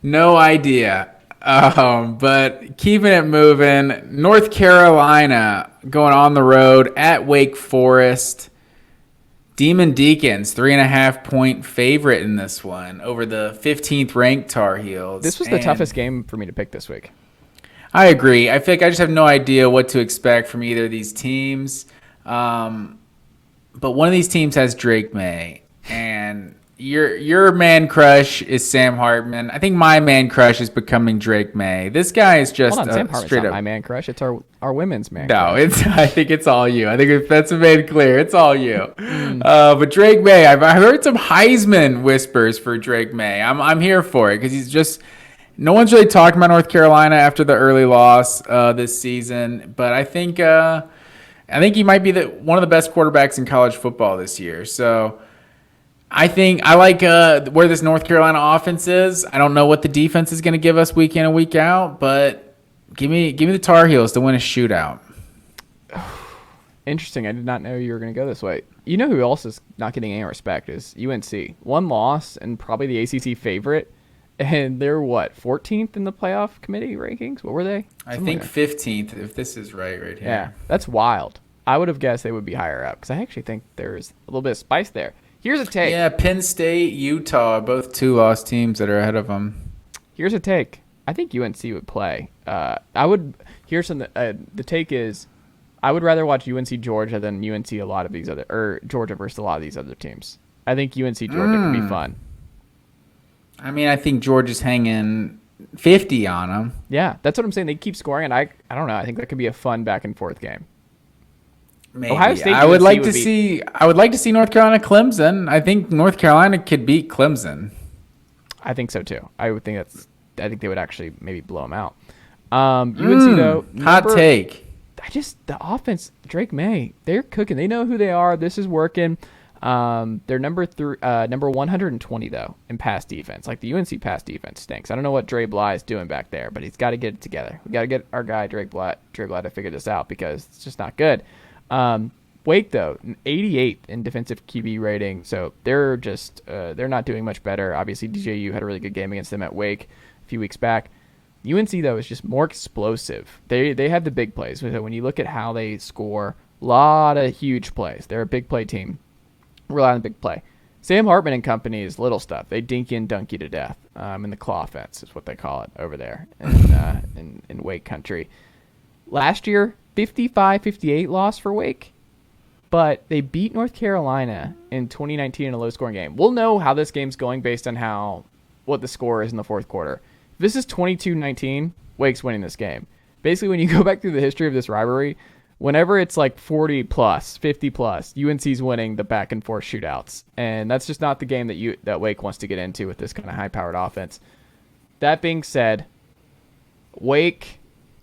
B: No idea. But keeping it moving, North Carolina going on the road at Wake Forest. Demon Deacons, 3.5-point favorite in this one over the 15th ranked Tar Heels.
A: This was the toughest game for me to pick this week.
B: I agree. I feel like I just have no idea what to expect from either of these teams. But one of these teams has Drake May, and your man crush is Sam Hartman. I think my man crush is becoming Drake May. This guy is just
A: Hold on, Sam Hartman's
B: straight
A: not
B: up
A: my man crush. It's our women's man.
B: No,
A: crush.
B: I think it's all you. I think if that's made clear, it's all you. But Drake May, I've heard some Heisman whispers for Drake May. I'm here for it because he's just. No one's really talking about North Carolina after the early loss this season, but I think he might be one of the best quarterbacks in college football this year. So I think I like where this North Carolina offense is. I don't know what the defense is going to give us week in and week out, but give me the Tar Heels to win a shootout.
A: Interesting. I did not know you were going to go this way. You know who else is not getting any respect is UNC. One loss and probably the ACC favorite. And they're 14th in the playoff committee rankings? What were they?
B: I think 15th, if this is right here.
A: Yeah, that's wild. I would have guessed they would be higher up because I actually think there's a little bit of spice there. Here's a take.
B: Yeah, Penn State, Utah, both 2-loss teams that are ahead of them.
A: Here's a take. I think UNC would play. The take is I would rather watch UNC Georgia than Georgia versus a lot of these other teams. I think UNC Georgia could be fun.
B: I mean, I think Georgia's hanging 50 on them.
A: Yeah, that's what I'm saying. They keep scoring, and I don't know. I think that could be a fun back and forth game.
B: Maybe. Ohio State. I would like to see North Carolina Clemson. I think North Carolina could beat Clemson.
A: I think so too. I think they would actually maybe blow them out. UNC though,
B: hot take.
A: The offense. Drake May, they're cooking. They know who they are. This is working. They're number 120 though in pass defense. Like the UNC pass defense stinks. I don't know what Dre Bly is doing back there, but he's got to get it together. We got to get our guy Dre Bly to figure this out because it's just not good. Wake though, 88th in defensive QB rating, so they're just they're not doing much better. Obviously, DJU had a really good game against them at Wake a few weeks back. UNC though is just more explosive. They have the big plays. So when you look at how they score, a lot of huge plays. They're a big play team. Rely on the big play. Sam Hartman and company is little stuff. They dink you and dunk you to death. In the claw fence is what they call it over there in Wake country. Last year, 55-58 loss for Wake, but they beat North Carolina in 2019 in a low-scoring game. We'll know how this game's going based on what the score is in the fourth quarter. If this is 22-19, Wake's winning this game. Basically, when you go back through the history of this rivalry, whenever it's like 40 plus, 50 plus, UNC's winning the back and forth shootouts, and that's just not the game that Wake wants to get into with this kind of high-powered offense. That being said, Wake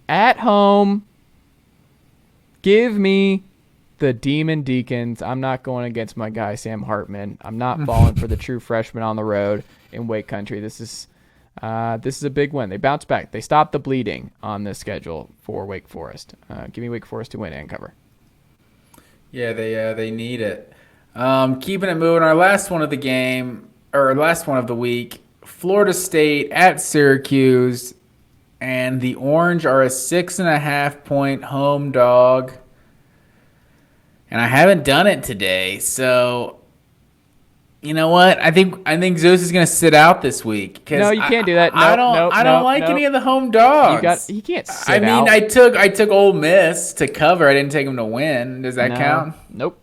A: at home, give me the Demon Deacons. I'm not going against my guy Sam Hartman. I'm not falling for the true freshman on the road in Wake country. This is a big win. They bounce back. They stop the bleeding on this schedule for Wake Forest. Give me Wake Forest to win and cover.
B: Yeah, they need it. Keeping it moving. Our last one of the week. Florida State at Syracuse, and the Orange are a 6.5-point home dog. And I haven't done it today, so you know what? I think Zeus is going to sit out this week.
A: No, you can't do that.
B: I don't like any of the home dogs.
A: He can't sit
B: I
A: out.
B: mean, I took Ole Miss to cover. I didn't take him to win. Does that count?
A: Nope.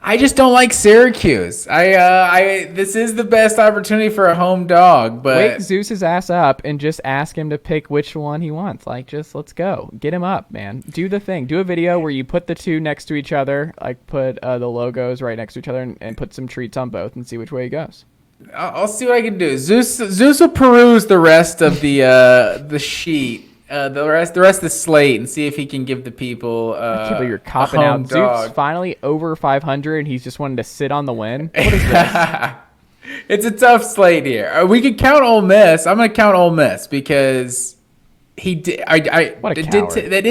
B: I just don't like Syracuse. This is the best opportunity for a home dog, but
A: wake Zeus's ass up and just ask him to pick which one he wants. Like, just let's go, get him up, man. Do the thing. Do a video where you put the two next to each other, like put the logos right next to each other, and put some treats on both, and see which way he goes.
B: I'll see what I can do. Zeus will peruse the rest of the sheet. The rest of the slate, and see if he can give the people
A: I can't believe you're copping out. Zeus finally over 500 and he's just wanting to sit on the win. What is this?
B: It's a tough slate here. We could count Ole Miss. I'm going to count Ole Miss because he did.
A: What a coward.
B: It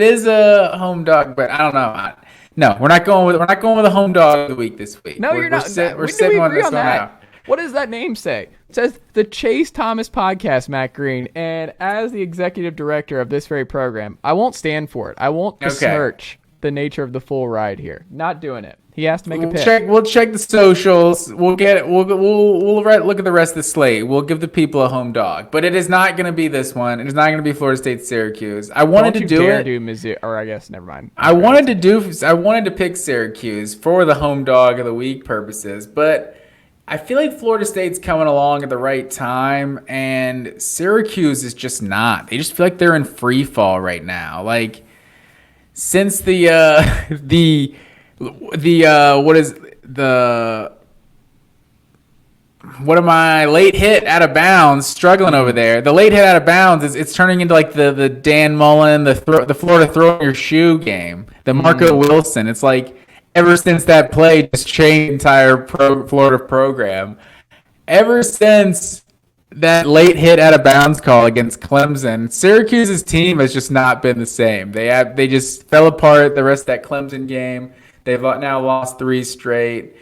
B: is a home dog, but I don't know. No, we're not going with a home dog of the week this week.
A: No, you're not.
B: We're sitting on this one out.
A: What does that name say? It says the Chase Thomas Podcast, Matt Green. And as the executive director of this very program, I won't stand for it. I won't besmirch the nature of the full ride here. Not doing it. He has to make a pick.
B: We'll check the socials. We'll get it. We'll look at the rest of the slate. We'll give the people a home dog. But it is not going to be this one. It is not going to be Florida State Syracuse. I wanted to do it.
A: Do Mizzou, or I guess never mind.
B: I wanted to pick Syracuse for the home dog of the week purposes, but I feel like Florida State's coming along at the right time, and Syracuse is just not. They just feel like they're in free fall right now. Like since late hit out of bounds, struggling over there. The late hit out of bounds it's turning into like the Dan Mullen, the Florida throw your shoe game, the Marco Wilson. It's like ever since that play just changed the entire Florida program. Ever since that late hit out of bounds call against Clemson, Syracuse's team has just not been the same. They just fell apart the rest of that Clemson game. They've now lost 3 straight.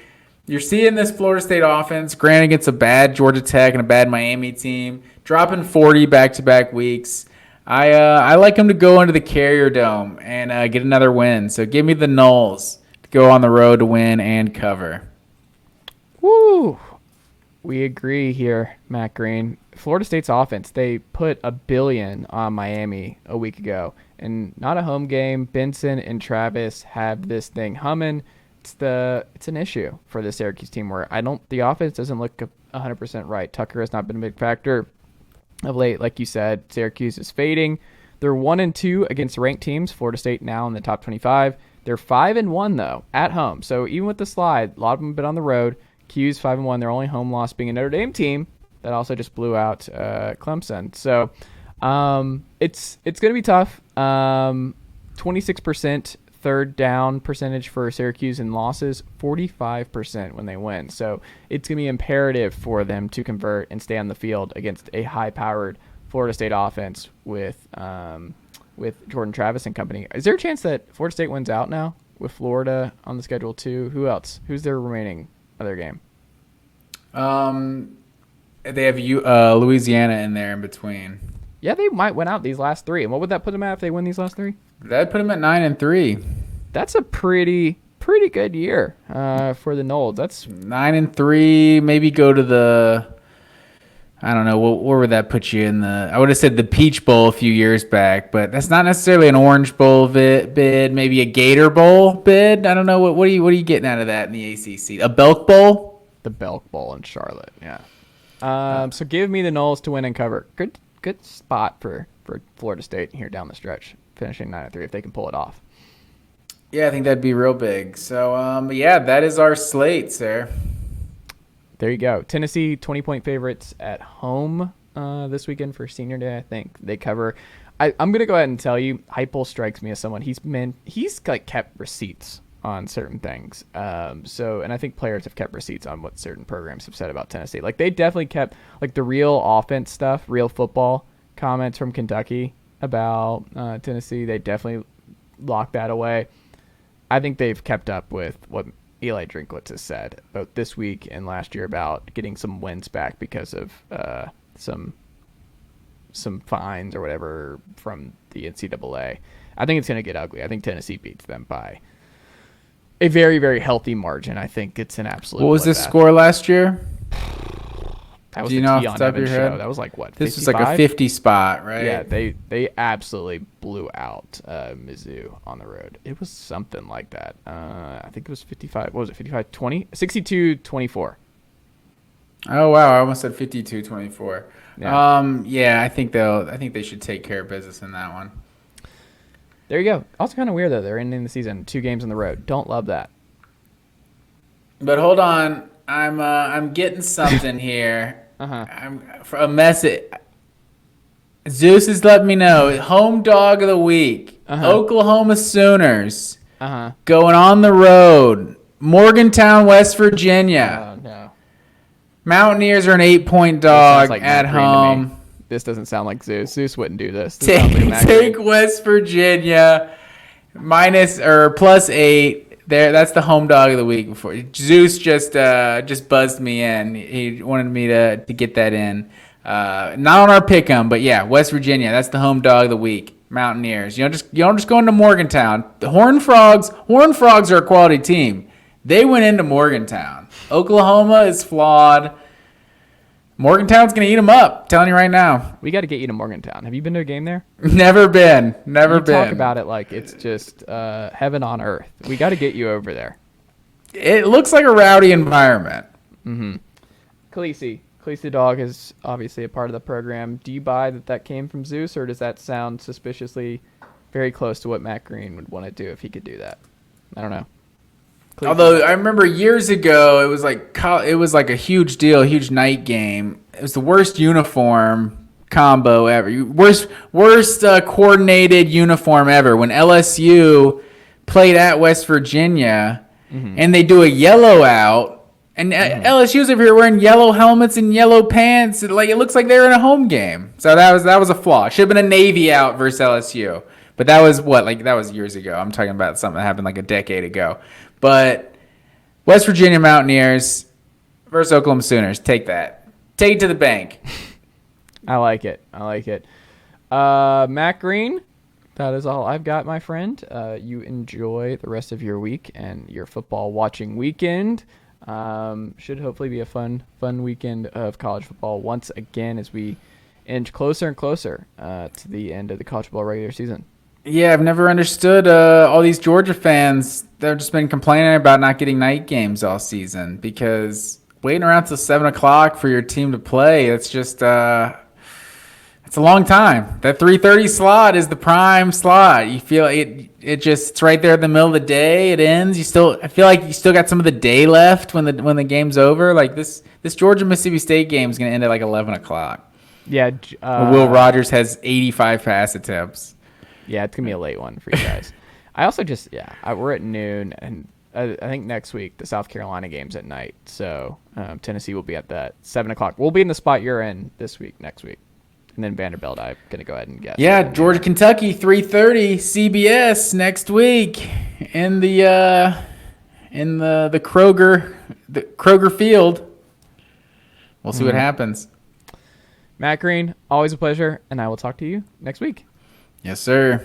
B: You're seeing this Florida State offense, granted against a bad Georgia Tech and a bad Miami team, dropping 40 back-to-back weeks. I like them to go into the Carrier Dome and get another win. So give me the Noles to go on the road to win and cover.
A: Woo! We agree here, Matt Green. Florida State's offense, they put $1 billion on Miami a week ago. And not a home game. Benson and Travis have this thing humming. It's an issue for the Syracuse team where the offense doesn't look 100% right. Tucker has not been a big factor of late. Like you said, Syracuse is fading. They're 1-2 against ranked teams. Florida State now in the top 25. They're 5-1 though at home. So even with the slide, a lot of them have been on the road. Q's 5-1. Their only home loss being a Notre Dame team that also just blew out Clemson. So it's going to be tough. 26% third down percentage for Syracuse in losses, 45% when they win. So it's going to be imperative for them to convert and stay on the field against a high-powered Florida State offense with Jordan Travis and company. Is there a chance that Florida State wins out now with Florida on the schedule too? Who else? Who's their remaining other game?
B: They have Louisiana in there in between.
A: Yeah, they might win out these last 3. And what would that put them at if they win these last 3?
B: That'd put them at 9-3.
A: That's a pretty good year for the Noles. That's
B: 9-3. Maybe go to the. I don't know. Where would that put you in the? I would have said the Peach Bowl a few years back, but that's not necessarily an Orange Bowl bid. Maybe a Gator Bowl bid. I don't know. What are you getting out of that in the ACC? A Belk Bowl?
A: The Belk Bowl in Charlotte. Yeah. So give me the Noles to win and cover. Good spot for Florida State here down the stretch, finishing 9-3 if they can pull it off.
B: Yeah, I think that'd be real big. So, yeah, that is our slate, sir.
A: There you go. Tennessee, 20-point favorites at home this weekend for Senior Day, I think. They cover. I'm going to go ahead and tell you, Heupel strikes me as someone, he's like kept receipts on certain things. And I think players have kept receipts on what certain programs have said about Tennessee. Like, they definitely kept, like, the real offense stuff, real football comments from Kentucky about Tennessee. They definitely locked that away. I think they've kept up with what Eli Drinkwitz has said both this week and last year about getting some wins back because of some fines or whatever from the NCAA. I think it's going to get ugly. I think Tennessee beats them by a very, very healthy margin. I think it's an absolute.
B: What was this score last year?
A: That was
B: Do you know off the top of your head?
A: That was like what?
B: This
A: 55?
B: was like a 50 spot, right?
A: Yeah, they absolutely blew out Mizzou on the road. It was something like that. I think it was 55. What was it? 55-20? 62-24.
B: Oh wow! I almost said 52-24.
A: Yeah.
B: Yeah, I think they should take care of business in that one.
A: There you go. Also kind of weird though. They're ending the season 2 games on the road. Don't love that.
B: But hold on, I'm getting something here. I'm for a message. Zeus is letting me know. Home dog of the week. Oklahoma Sooners. Going on the road. Morgantown, West Virginia.
A: Oh no.
B: Mountaineers are an 8-point dog at home.
A: This doesn't sound like Zeus. Zeus wouldn't do this.
B: Take West Virginia plus 8. There, that's the home dog of the week. Before Zeus just buzzed me in. He wanted me to get that in. Not on our pick'em, but yeah, West Virginia. That's the home dog of the week. Mountaineers. You don't just go into Morgantown. The Horned Frogs are a quality team. They went into Morgantown. Oklahoma is flawed. Morgantown's gonna eat them up. I'm telling you right now.
A: We got to get you to Morgantown. Have you been to a game there?
B: Never been.
A: You talk about it like it's just heaven on earth. We got to get you over there.
B: It looks like a rowdy environment.
A: Mm-hmm. Khaleesi the dog is obviously a part of the program. Do you buy that came from Zeus, or does that sound suspiciously very close to what Matt Green would want to do if he could do that? I don't know. Khaleesi.
B: Although I remember years ago, it was like a huge deal, a huge night game. It was the worst uniform combo ever. Worst coordinated uniform ever. When LSU played at West Virginia, and they do a yellow out. And LSU's over here wearing yellow helmets and yellow pants. It looks like they're in a home game. So that was a flaw. Should have been a Navy out versus LSU. But that was that was years ago. I'm talking about something that happened like a decade ago. But West Virginia Mountaineers versus Oklahoma Sooners. Take that. Take it to the bank.
A: I like it. Matt Green, that is all I've got, my friend. You enjoy the rest of your week and your football watching weekend. Should hopefully be a fun weekend of college football once again as we inch closer and closer to the end of the college football regular season.
B: Yeah, I've never understood all these Georgia fans. They've just been complaining about not getting night games all season because waiting around till 7 o'clock for your team to play, it's just it's a long time. That 3:30 slot is the prime slot. You feel it's right there in the middle of the day. It ends. I feel like you still got some of the day left when the game's over. Like this Georgia Mississippi State game is going to end at like 11 o'clock.
A: Yeah.
B: Will Rogers has 85 pass attempts.
A: Yeah, it's gonna be a late one for you guys. I also we're at noon, and I think next week the South Carolina game's at night. So Tennessee will be at that 7 o'clock. We'll be in the spot you're in next week. And then Vanderbilt, I'm going to go ahead and guess.
B: Yeah, Georgia, Kentucky, 3:30, CBS next week in the Kroger Field. We'll see what happens.
A: Matt Green, always a pleasure, and I will talk to you next week.
B: Yes, sir.